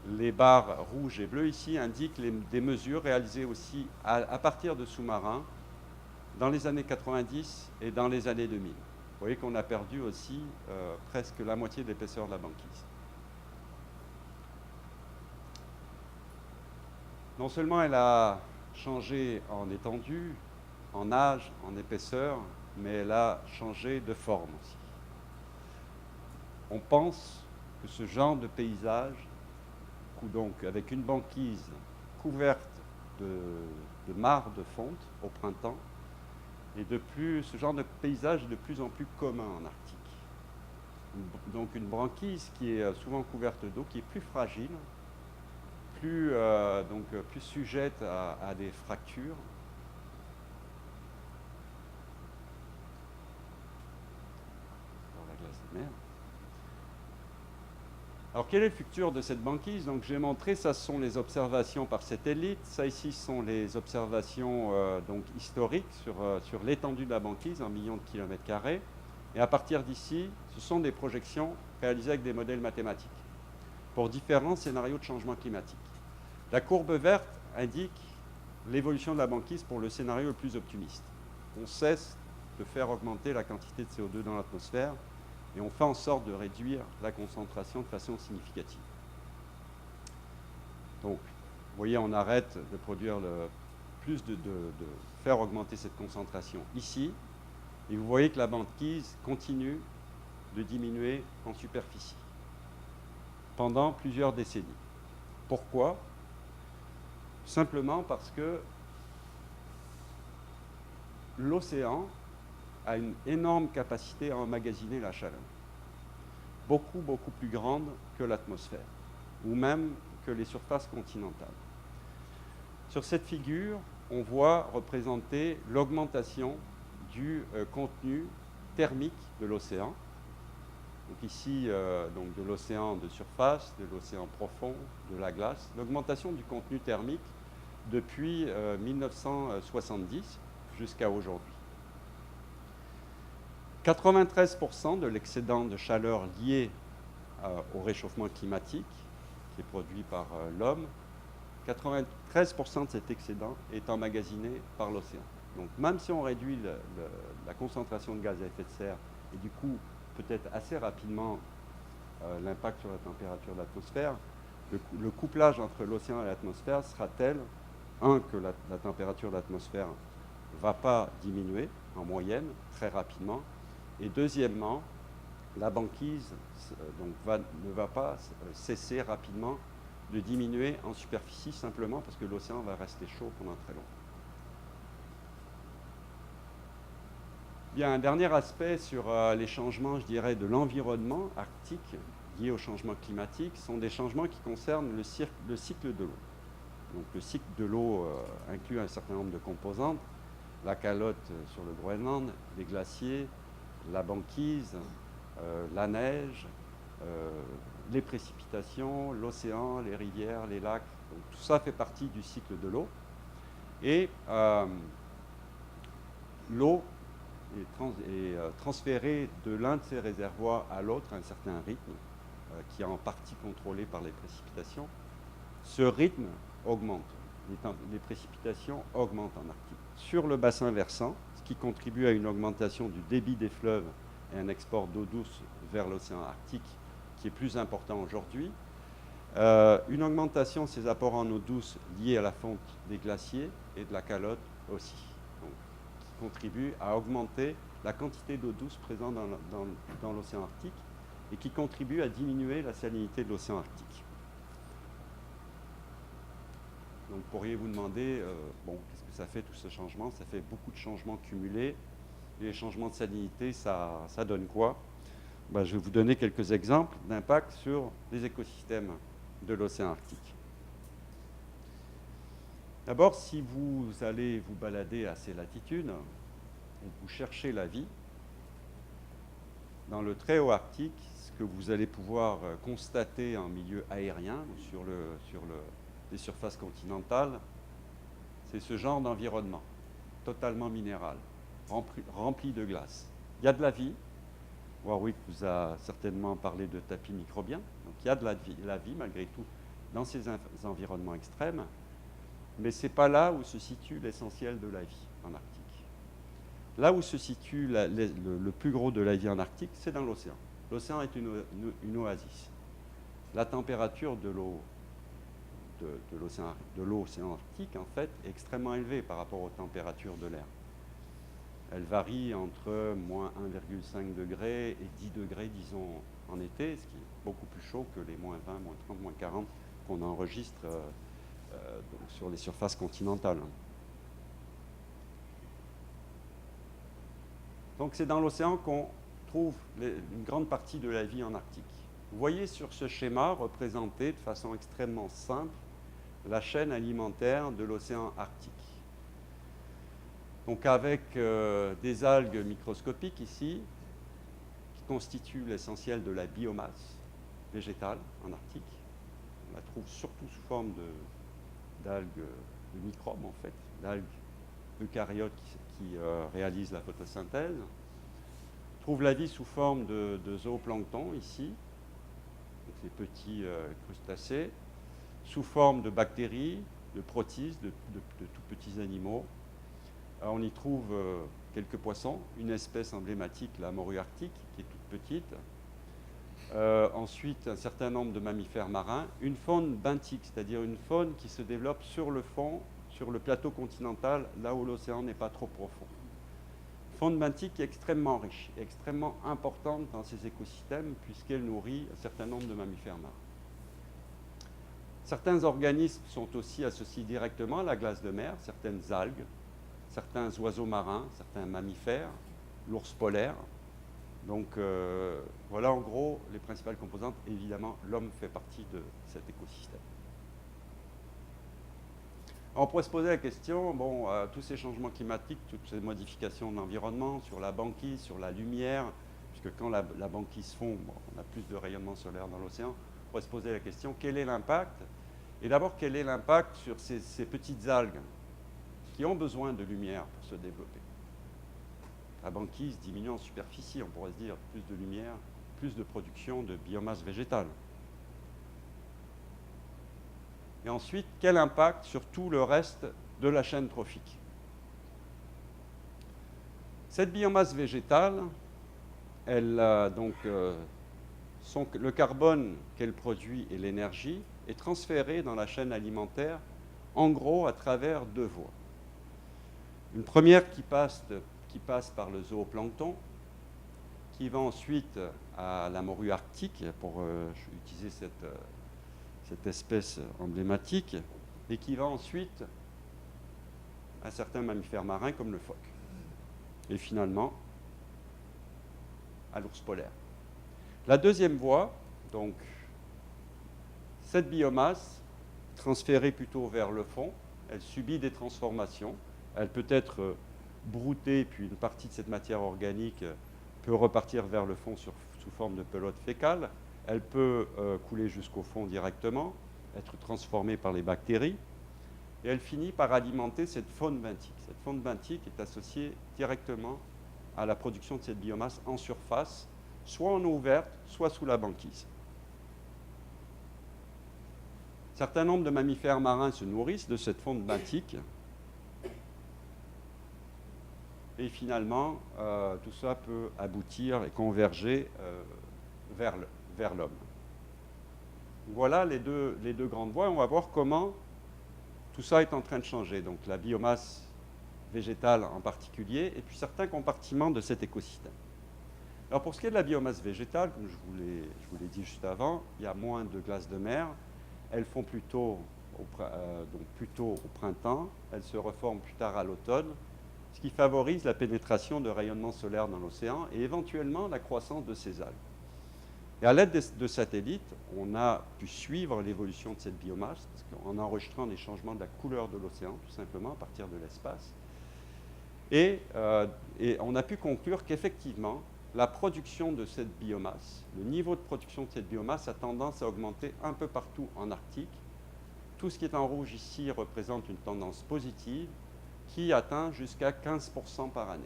Les barres rouges et bleues ici indiquent des mesures réalisées aussi à partir de sous-marins dans les années 90 et dans les années 2000. Vous voyez qu'on a perdu aussi presque la moitié de l'épaisseur de la banquise. Non seulement elle a changé en étendue, en âge, en épaisseur, mais elle a changé de forme aussi. On pense que ce genre de paysage, donc avec une banquise couverte de mares de fonte au printemps, et ce genre de paysage est de plus en plus commun en Arctique. Donc une banquise qui est souvent couverte d'eau, qui est plus fragile, plus sujette à des fractures. Dans la glace de mer. Alors, quel est le futur de cette banquise? Donc, j'ai montré, ça ce sont les observations par satellite. Ça ici sont les observations historiques sur l'étendue de la banquise en millions de kilomètres carrés. Et à partir d'ici, ce sont des projections réalisées avec des modèles mathématiques pour différents scénarios de changement climatique. La courbe verte indique l'évolution de la banquise pour le scénario le plus optimiste. On cesse de faire augmenter la quantité de CO2 dans l'atmosphère et on fait en sorte de réduire la concentration de façon significative. Donc, vous voyez, on arrête de produire de faire augmenter cette concentration ici, et vous voyez que la banquise continue de diminuer en superficie pendant plusieurs décennies. Pourquoi? Simplement parce que l'océan a une énorme capacité à emmagasiner la chaleur, beaucoup plus grande que l'atmosphère, ou même que les surfaces continentales. Sur cette figure, on voit représenter l'augmentation du contenu thermique de l'océan. Donc ici, donc de l'océan de surface, de l'océan profond, de la glace, l'augmentation du contenu thermique depuis 1970 jusqu'à aujourd'hui. 93% de l'excédent de chaleur lié au réchauffement climatique, qui est produit par l'homme, 93% de cet excédent est emmagasiné par l'océan. Donc même si on réduit la concentration de gaz à effet de serre et du coup peut-être assez rapidement l'impact sur la température de l'atmosphère, le couplage entre l'océan et l'atmosphère sera tel, que la température de l'atmosphère ne va pas diminuer en moyenne très rapidement, et deuxièmement, la banquise ne va pas cesser rapidement de diminuer en superficie simplement parce que l'océan va rester chaud pendant très longtemps. Bien, un dernier aspect sur les changements, je dirais, de l'environnement arctique liés au changement climatique sont des changements qui concernent le cycle de l'eau. Donc le cycle de l'eau inclut un certain nombre de composantes, la calotte sur le Groenland, les glaciers, la banquise, la neige, les précipitations, l'océan, les rivières, les lacs. Donc, tout ça fait partie du cycle de l'eau. Et l'eau est transférée de l'un de ces réservoirs à l'autre à un certain rythme, qui est en partie contrôlé par les précipitations. Ce rythme augmente. Les précipitations augmentent en Arctique. Sur le bassin versant, ce qui contribue à une augmentation du débit des fleuves et un export d'eau douce vers l'océan Arctique qui est plus important aujourd'hui. Une augmentation de ces apports en eau douce liés à la fonte des glaciers et de la calotte aussi, donc, qui contribue à augmenter la quantité d'eau douce présente dans l'océan Arctique et qui contribue à diminuer la salinité de l'océan Arctique. Donc, pourriez-vous demander, qu'est-ce que ça fait tout ce changement? Ça fait beaucoup de changements cumulés. Et les changements de salinité, ça donne quoi? Je vais vous donner quelques exemples d'impact sur les écosystèmes de l'océan Arctique. D'abord, si vous allez vous balader à ces latitudes, et que vous cherchez la vie, dans le très haut Arctique, ce que vous allez pouvoir constater en milieu aérien ou sur les surfaces continentales, c'est ce genre d'environnement, totalement minéral, rempli de glace. Il y a de la vie. Warwick vous a certainement parlé de tapis microbiens. Donc il y a de la vie malgré tout dans ces environnements extrêmes, mais ce n'est pas là où se situe l'essentiel de la vie en Arctique. Là où se situe le plus gros de la vie en Arctique, c'est dans l'océan. L'océan est une oasis. La température de l'océan Arctique, en fait, est extrêmement élevée par rapport aux températures de l'air. Elle varie entre moins 1,5 degrés et 10 degrés, disons, en été, ce qui est beaucoup plus chaud que les moins 20, moins 30, moins 40 qu'on enregistre donc sur les surfaces continentales. Donc c'est dans l'océan qu'on trouve une grande partie de la vie en Arctique. Vous voyez sur ce schéma représenté de façon extrêmement simple la chaîne alimentaire de l'océan Arctique. Donc avec des algues microscopiques ici, qui constituent l'essentiel de la biomasse végétale en Arctique. On la trouve surtout sous forme d'algues, de microbes en fait, d'algues eucaryotes qui réalisent la photosynthèse. On trouve la vie sous forme de zooplancton ici, donc ces petits crustacés, sous forme de bactéries, de protistes, de tout petits animaux. On y trouve quelques poissons, une espèce emblématique, la morue arctique, qui est toute petite. Ensuite, un certain nombre de mammifères marins. Une faune benthique, c'est-à-dire une faune qui se développe sur le fond, sur le plateau continental, là où l'océan n'est pas trop profond. Faune benthique est extrêmement riche, extrêmement importante dans ces écosystèmes, puisqu'elle nourrit un certain nombre de mammifères marins. Certains organismes sont aussi associés directement à la glace de mer, certaines algues, certains oiseaux marins, certains mammifères, l'ours polaire. Donc voilà en gros les principales composantes. Évidemment, l'homme fait partie de cet écosystème. On pourrait se poser la question, tous ces changements climatiques, toutes ces modifications de l'environnement, sur la banquise, sur la lumière, puisque quand la banquise fond, on a plus de rayonnement solaire dans l'océan, on pourrait se poser la question, quel est l'impact? Et d'abord, quel est l'impact sur ces petites algues qui ont besoin de lumière pour se développer? La banquise diminue en superficie, on pourrait se dire, plus de lumière, plus de production de biomasse végétale. Et ensuite, quel impact sur tout le reste de la chaîne trophique? Cette biomasse végétale, le carbone qu'elle produit et l'énergie est transféré dans la chaîne alimentaire, en gros, à travers deux voies. Une première qui passe par le zooplancton, qui va ensuite à la morue arctique, pour utiliser cette espèce emblématique, et qui va ensuite à certains mammifères marins comme le phoque. Et finalement, à l'ours polaire. La deuxième voie, donc, cette biomasse, transférée plutôt vers le fond, elle subit des transformations. Elle peut être broutée, puis une partie de cette matière organique peut repartir vers le fond sous forme de pelote fécale. Elle peut couler jusqu'au fond directement, être transformée par les bactéries, et elle finit par alimenter cette faune benthique. Cette faune benthique est associée directement à la production de cette biomasse en surface, soit en eau ouverte, soit sous la banquise. Un certain nombre de mammifères marins se nourrissent de cette faune benthique. Et finalement, tout ça peut aboutir et converger vers l'homme. Voilà les deux grandes voies. On va voir comment tout ça est en train de changer. Donc la biomasse végétale en particulier, et puis certains compartiments de cet écosystème. Alors pour ce qui est de la biomasse végétale, comme je vous l'ai dit juste avant, il y a moins de glace de mer. Elles font plutôt au printemps. Elles se reforment plus tard à l'automne, ce qui favorise la pénétration de rayonnement solaire dans l'océan et éventuellement la croissance de ces algues. Et à l'aide de satellites, on a pu suivre l'évolution de cette biomasse en enregistrant des changements de la couleur de l'océan, tout simplement, à partir de l'espace. Et on a pu conclure qu'effectivement, la production de cette biomasse, le niveau de production de cette biomasse a tendance à augmenter un peu partout en Arctique. Tout ce qui est en rouge ici représente une tendance positive qui atteint jusqu'à 15% par année.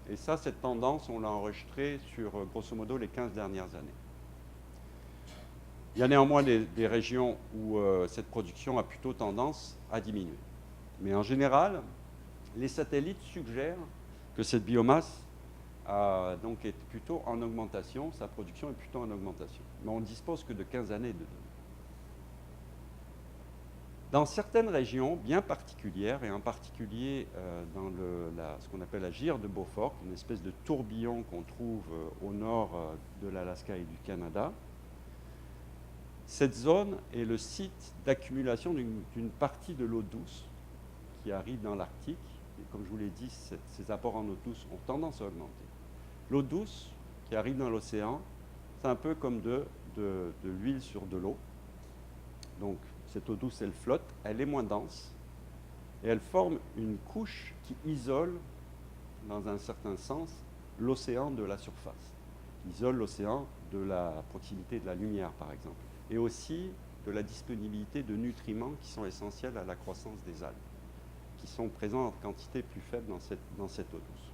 Et ça, cette tendance, on l'a enregistrée sur, grosso modo, les 15 dernières années. Il y a néanmoins des régions où cette production a plutôt tendance à diminuer. Mais en général, les satellites suggèrent que cette biomasse donc est plutôt en augmentation, sa production est plutôt en augmentation. Mais on ne dispose que de 15 années de données. Dans certaines régions bien particulières, et en particulier dans ce qu'on appelle la gyre de Beaufort, une espèce de tourbillon qu'on trouve au nord de l'Alaska et du Canada, cette zone est le site d'accumulation d'une partie de l'eau douce qui arrive dans l'Arctique. Et comme je vous l'ai dit, ces apports en eau douce ont tendance à augmenter. L'eau douce qui arrive dans l'océan, c'est un peu comme de l'huile sur de l'eau. Donc, cette eau douce, elle flotte, elle est moins dense, et elle forme une couche qui isole, dans un certain sens, l'océan de la surface. Isole l'océan de la proximité de la lumière, par exemple, et aussi de la disponibilité de nutriments qui sont essentiels à la croissance des algues, qui sont présents en quantité plus faible dans cette eau douce.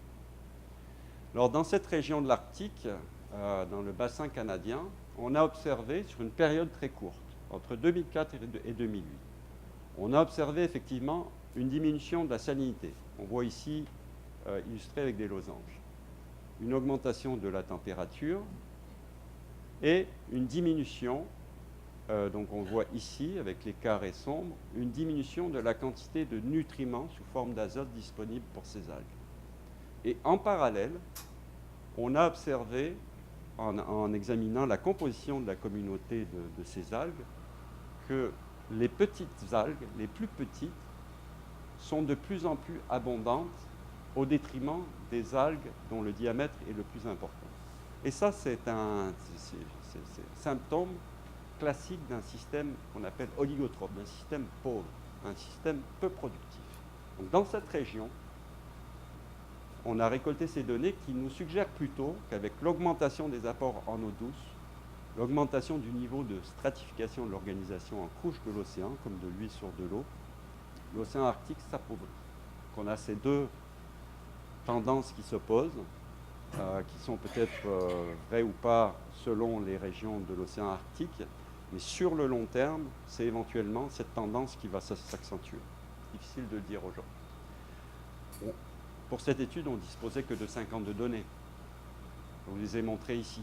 Alors, dans cette région de l'Arctique, dans le bassin canadien, on a observé sur une période très courte, entre 2004 et 2008, on a observé effectivement une diminution de la salinité. On voit ici illustré avec des losanges. Une augmentation de la température et une diminution, donc on voit ici, avec les carrés sombres, une diminution de la quantité de nutriments sous forme d'azote disponible pour ces algues. Et en parallèle, on a observé, en examinant la composition de la communauté de ces algues, que les petites algues, les plus petites, sont de plus en plus abondantes au détriment des algues dont le diamètre est le plus important. Et ça, c'est un symptôme classique d'un système qu'on appelle oligotrope, d'un système pauvre, un système peu productif. Donc, dans cette région, on a récolté ces données qui nous suggèrent plutôt qu'avec l'augmentation des apports en eau douce, l'augmentation du niveau de stratification de l'organisation en couche de l'océan, comme de l'huile sur de l'eau, l'océan Arctique s'appauvrit. On a ces deux tendances qui s'opposent, qui sont peut-être vraies ou pas selon les régions de l'océan Arctique, mais sur le long terme, c'est éventuellement cette tendance qui va s'accentuer. Difficile de le dire aujourd'hui. Pour cette étude, on ne disposait que de 52 données. Je vous les ai montrées ici.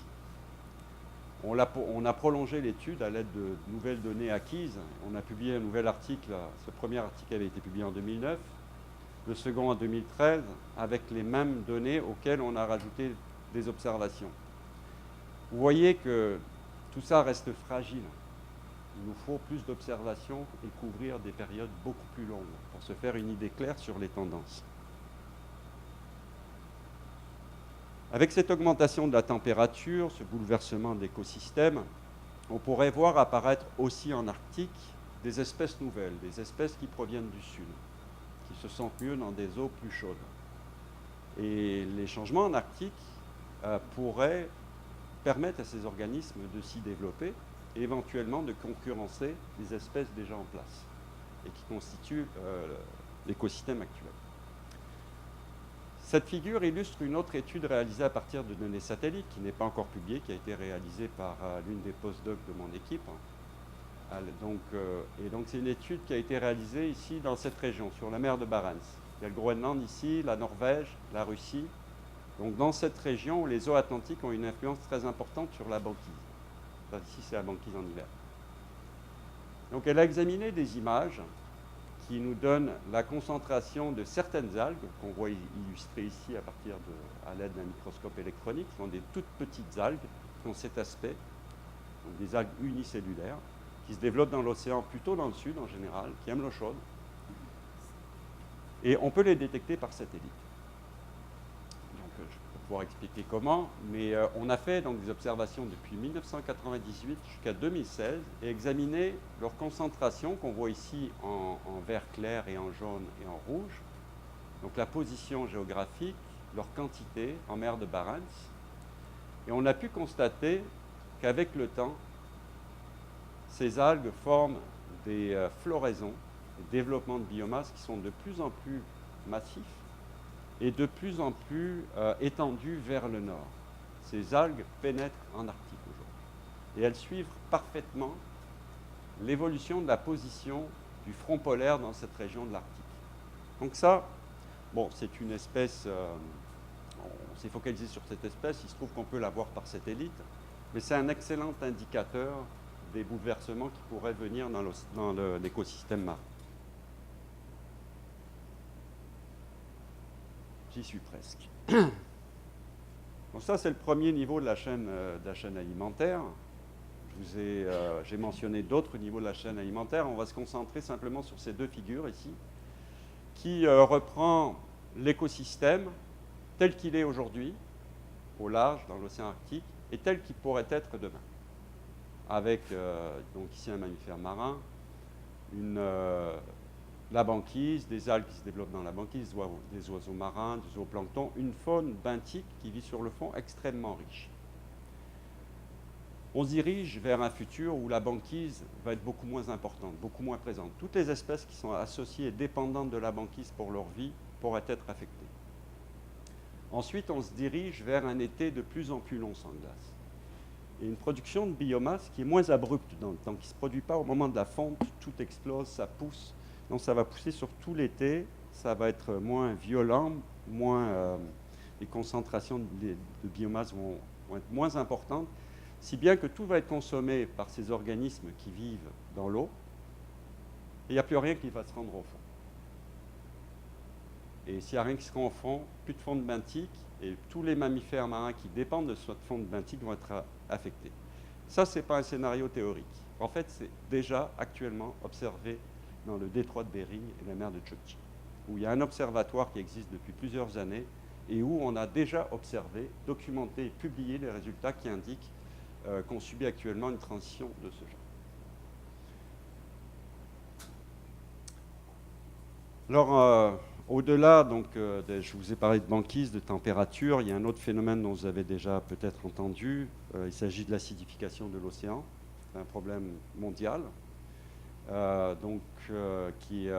On a prolongé l'étude à l'aide de nouvelles données acquises. On a publié un nouvel article. Ce premier article avait été publié en 2009, le second en 2013, avec les mêmes données auxquelles on a rajouté des observations. Vous voyez que tout ça reste fragile. Il nous faut plus d'observations et couvrir des périodes beaucoup plus longues pour se faire une idée claire sur les tendances. Avec cette augmentation de la température, ce bouleversement de l'écosystème, on pourrait voir apparaître aussi en Arctique des espèces nouvelles, des espèces qui proviennent du sud, qui se sentent mieux dans des eaux plus chaudes. Et les changements en Arctique pourraient permettre à ces organismes de s'y développer et éventuellement de concurrencer les espèces déjà en place et qui constituent l'écosystème actuel. Cette figure illustre une autre étude réalisée à partir de données satellites qui n'est pas encore publiée, qui a été réalisée par l'une des postdocs de mon équipe. Donc c'est une étude qui a été réalisée ici dans cette région, sur la mer de Barents. Il y a le Groenland ici, la Norvège, la Russie. Donc dans cette région, les eaux atlantiques ont une influence très importante sur la banquise. Enfin, ici, c'est la banquise en hiver. Donc elle a examiné des images qui nous donnent la concentration de certaines algues, qu'on voit illustrées ici à l'aide d'un microscope électronique, qui sont des toutes petites algues qui ont cet aspect, donc des algues unicellulaires, qui se développent dans l'océan, plutôt dans le sud en général, qui aiment l'eau chaude. Et on peut les détecter par satellite. Donc, je vais pouvoir expliquer comment, mais on a fait donc, des observations depuis 1998 jusqu'à 2016 et examiné leur concentration, qu'on voit ici en vert clair et en jaune et en rouge. Donc la position géographique, leur quantité en mer de Barents. Et on a pu constater qu'avec le temps, ces algues forment des floraisons, des développements de biomasse qui sont de plus en plus massifs et de plus en plus étendus vers le nord. Ces algues pénètrent en Arctique aujourd'hui. Et elles suivent parfaitement l'évolution de la position du front polaire dans cette région de l'Arctique. Donc ça, bon, c'est une espèce, on s'est focalisé sur cette espèce, il se trouve qu'on peut la voir par satellite, mais c'est un excellent indicateur des bouleversements qui pourraient venir dans l'écosystème marin. J'y suis presque. Donc ça, c'est le premier niveau de la chaîne alimentaire. J'ai mentionné d'autres niveaux de la chaîne alimentaire. On va se concentrer simplement sur ces deux figures ici, qui reprend l'écosystème tel qu'il est aujourd'hui, au large, dans l'océan Arctique, et tel qu'il pourrait être demain. Avec, donc ici, un mammifère marin, la banquise, des algues qui se développent dans la banquise, des oiseaux marins, du zooplancton, une faune benthique qui vit sur le fond extrêmement riche. On se dirige vers un futur où la banquise va être beaucoup moins importante, beaucoup moins présente. Toutes les espèces qui sont associées et dépendantes de la banquise pour leur vie pourraient être affectées. Ensuite, on se dirige vers un été de plus en plus long sans glace. Et une production de biomasse qui est moins abrupte dans le temps, qui ne se produit pas au moment de la fonte, tout explose, ça pousse. Donc ça va pousser sur tout l'été, ça va être moins violent, les concentrations de biomasse vont être moins importantes, si bien que tout va être consommé par ces organismes qui vivent dans l'eau, et il n'y a plus rien qui va se rendre au fond. Et s'il n'y a rien qui se rend au fond, plus de fonte benthique, et tous les mammifères marins qui dépendent de cette fonte benthique vont être affectés. Ça, ce n'est pas un scénario théorique. En fait, c'est déjà actuellement observé dans le détroit de Bering et la mer de Chukchi, où il y a un observatoire qui existe depuis plusieurs années et où on a déjà observé, documenté et publié les résultats qui indiquent qu'on subit actuellement une transition de ce genre. Alors, au-delà, donc, je vous ai parlé de banquise, de température, il y a un autre phénomène dont vous avez déjà peut-être entendu, il s'agit de l'acidification de l'océan, c'est un problème mondial, qui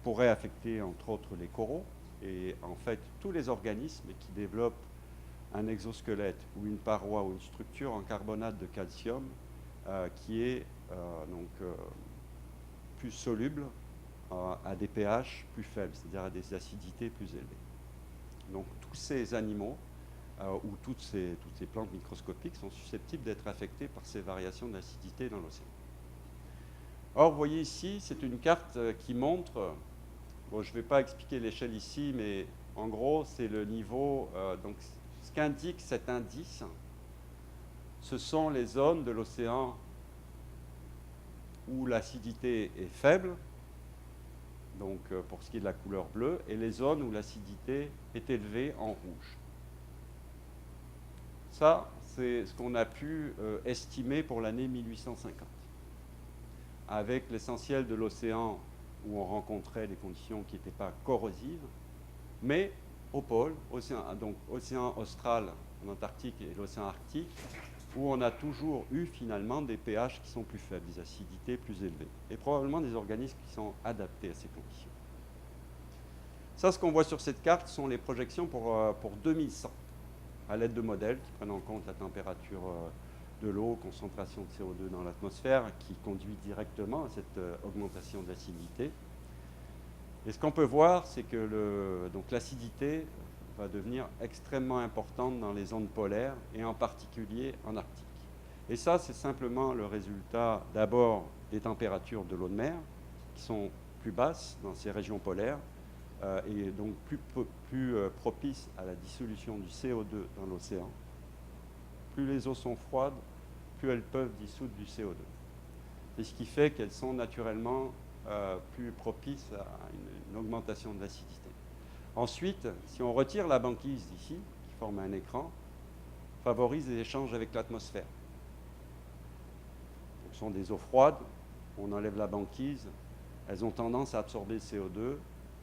pourrait affecter entre autres les coraux, et en fait tous les organismes qui développent un exosquelette ou une paroi ou une structure en carbonate de calcium qui est plus soluble à des pH plus faibles, c'est-à-dire à des acidités plus élevées. Donc tous ces animaux ou toutes ces plantes microscopiques sont susceptibles d'être affectés par ces variations d'acidité dans l'océan. Or, vous voyez ici, c'est une carte qui montre, bon, je ne vais pas expliquer l'échelle ici, mais en gros, c'est le niveau, donc ce qu'indique cet indice, ce sont les zones de l'océan où l'acidité est faible, donc pour ce qui est de la couleur bleue, et les zones où l'acidité est élevée en rouge. Ça, c'est ce qu'on a pu estimer pour l'année 1850. Avec l'essentiel de l'océan où on rencontrait des conditions qui n'étaient pas corrosives, mais au pôle, donc océan austral en Antarctique et l'océan Arctique, où on a toujours eu finalement des pH qui sont plus faibles, des acidités plus élevées, et probablement des organismes qui sont adaptés à ces conditions. Ça, ce qu'on voit sur cette carte, sont les projections pour 2100, à l'aide de modèles qui prennent en compte la température de l'eau, concentration de CO2 dans l'atmosphère, qui conduit directement à cette augmentation de l'acidité. Et ce qu'on peut voir, c'est que l'acidité va devenir extrêmement importante dans les zones polaires, et en particulier en Arctique. Et ça, c'est simplement le résultat d'abord des températures de l'eau de mer, qui sont plus basses dans ces régions polaires, et donc plus propices à la dissolution du CO2 dans l'océan. Plus les eaux sont froides, plus elles peuvent dissoudre du CO2. Et ce qui fait qu'elles sont naturellement plus propices à une augmentation de l'acidité. Ensuite, si on retire la banquise d'ici, qui forme un écran, favorise les échanges avec l'atmosphère. Ce sont des eaux froides, on enlève la banquise, elles ont tendance à absorber le CO2,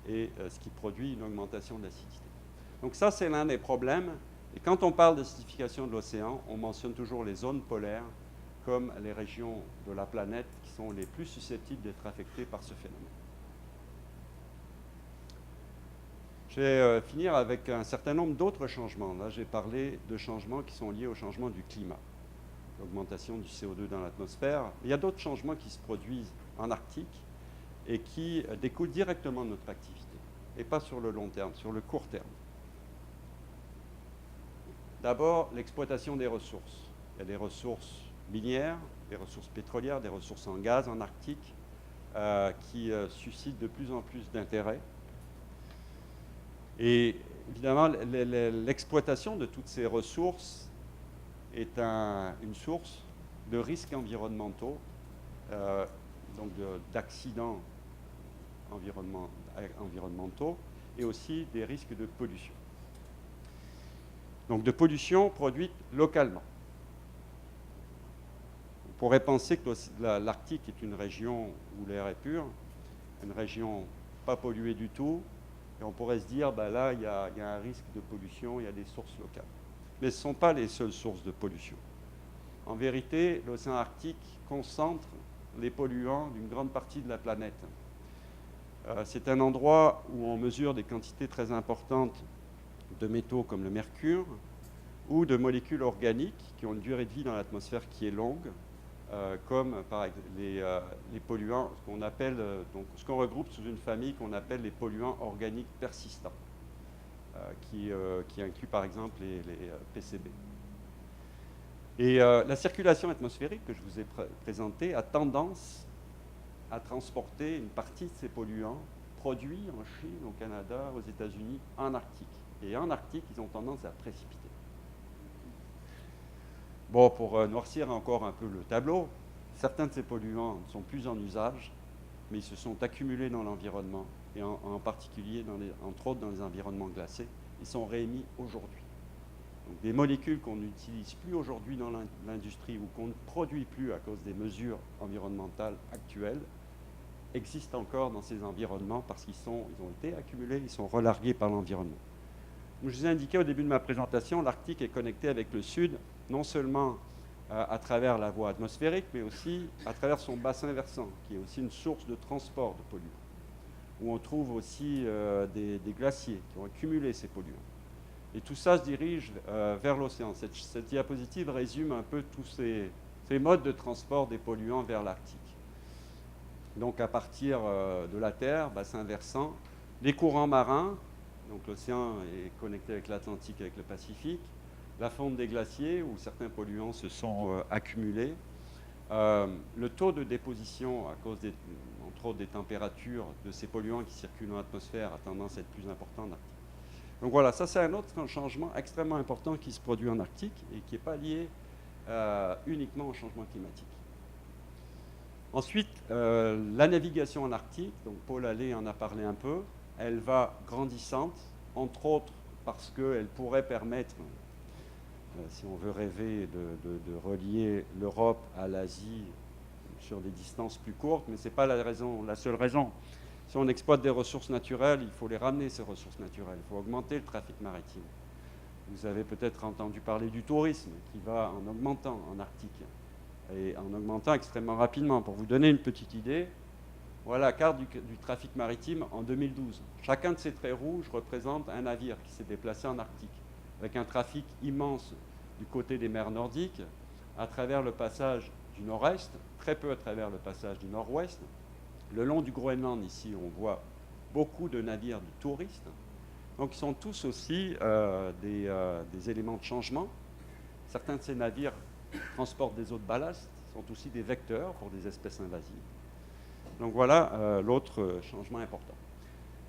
et ce qui produit une augmentation de l'acidité. Donc ça, c'est l'un des problèmes. Et quand on parle d'acidification de l'océan, on mentionne toujours les zones polaires comme les régions de la planète qui sont les plus susceptibles d'être affectées par ce phénomène. Je vais finir avec un certain nombre d'autres changements. Là, j'ai parlé de changements qui sont liés au changement du climat, l'augmentation du CO2 dans l'atmosphère. Il y a d'autres changements qui se produisent en Arctique et qui découlent directement de notre activité, et pas sur le long terme, sur le court terme. D'abord, l'exploitation des ressources. Il y a des ressources minières, des ressources pétrolières, des ressources en gaz en Arctique qui suscitent de plus en plus d'intérêt. Et évidemment, l'exploitation de toutes ces ressources est une source de risques environnementaux, donc d'accidents environnementaux, et aussi des risques de pollution. Donc de pollution produite localement. On pourrait penser que l'Arctique est une région où l'air est pur, une région pas polluée du tout, et on pourrait se dire, là, il y a un risque de pollution, il y a des sources locales. Mais ce ne sont pas les seules sources de pollution. En vérité, l'océan Arctique concentre les polluants d'une grande partie de la planète. C'est un endroit où on mesure des quantités très importantes de métaux comme le mercure, ou de molécules organiques qui ont une durée de vie dans l'atmosphère qui est longue, comme par exemple les polluants, ce qu'on regroupe sous une famille qu'on appelle les polluants organiques persistants, qui inclut par exemple les PCB. Et la circulation atmosphérique que je vous ai présentée a tendance à transporter une partie de ces polluants produits en Chine, au Canada, aux États-Unis, en Arctique. Et en Arctique, ils ont tendance à précipiter. Bon, pour noircir encore un peu le tableau, certains de ces polluants ne sont plus en usage, mais ils se sont accumulés dans l'environnement, et en particulier, entre autres, dans les environnements glacés. Ils sont réémis aujourd'hui. Donc, des molécules qu'on n'utilise plus aujourd'hui dans l'industrie ou qu'on ne produit plus à cause des mesures environnementales actuelles existent encore dans ces environnements parce qu'ils ont été accumulés, ils sont relargués par l'environnement. Comme je vous ai indiqué au début de ma présentation, l'Arctique est connecté avec le Sud, non seulement à travers la voie atmosphérique, mais aussi à travers son bassin versant, qui est aussi une source de transport de polluants, où on trouve aussi des glaciers qui ont accumulé ces polluants. Et tout ça se dirige vers l'océan. Cette diapositive résume un peu tous ces modes de transport des polluants vers l'Arctique. Donc à partir de la Terre, bassin versant, les courants marins, donc l'océan est connecté avec l'Atlantique et avec le Pacifique, la fonte des glaciers où certains polluants se sont accumulés, le taux de déposition à cause entre autres des températures de ces polluants qui circulent dans l'atmosphère a tendance à être plus important en Arctique. Donc voilà, ça c'est un autre changement extrêmement important qui se produit en Arctique et qui n'est pas lié uniquement au changement climatique. Ensuite, la navigation en Arctique, donc Paul Halley en a parlé un peu, elle va grandissante, entre autres parce qu'elle pourrait permettre, si on veut rêver, de relier l'Europe à l'Asie sur des distances plus courtes, mais ce n'est pas la seule raison. Si on exploite des ressources naturelles, il faut les ramener, ces ressources naturelles. Il faut augmenter le trafic maritime. Vous avez peut-être entendu parler du tourisme qui va en augmentant en Arctique et en augmentant extrêmement rapidement. Pour vous donner une petite idée, voilà la carte du trafic maritime en 2012. Chacun de ces traits rouges représente un navire qui s'est déplacé en Arctique, avec un trafic immense du côté des mers nordiques, à travers le passage du nord-est, très peu à travers le passage du nord-ouest. Le long du Groenland, ici, on voit beaucoup de navires de touristes. Donc, ils sont tous aussi des éléments de changement. Certains de ces navires transportent des eaux de ballast, sont aussi des vecteurs pour des espèces invasives. Donc, voilà l'autre changement important.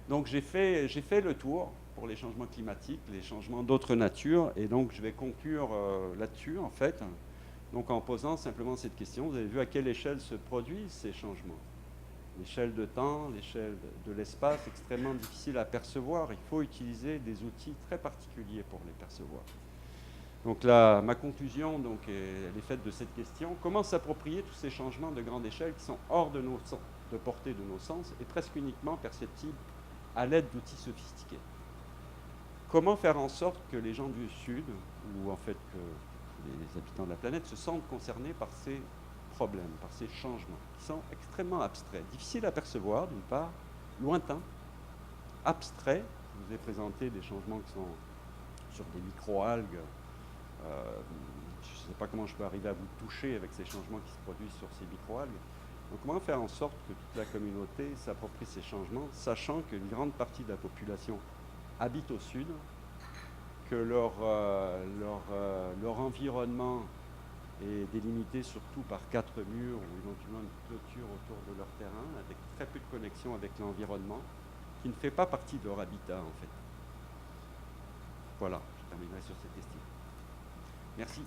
Donc, j'ai fait le tour pour les changements climatiques, les changements d'autres natures, et donc je vais conclure là-dessus, en fait, donc en posant simplement cette question. Vous avez vu à quelle échelle se produisent ces changements? L'échelle de temps, l'échelle de l'espace, extrêmement difficile à percevoir. Il faut utiliser des outils très particuliers pour les percevoir. Donc là, ma conclusion donc, elle est faite de cette question. Comment s'approprier tous ces changements de grande échelle qui sont hors de portée de nos sens et presque uniquement perceptibles à l'aide d'outils sophistiqués? Comment faire en sorte que les gens du Sud, ou en fait que les habitants de la planète, se sentent concernés par ces problèmes, par ces changements, qui sont extrêmement abstraits, difficiles à percevoir d'une part, lointains, abstraits. Je vous ai présenté des changements qui sont sur des microalgues. Je ne sais pas comment je peux arriver à vous toucher avec ces changements qui se produisent sur ces microalgues. Donc comment faire en sorte que toute la communauté s'approprie ces changements, sachant qu'une grande partie de la population habite au sud, que leur environnement est délimité surtout par 4 murs ou éventuellement une clôture autour de leur terrain, avec très peu de connexion avec l'environnement, qui ne fait pas partie de leur habitat en fait. Voilà, je terminerai sur cette question. Merci.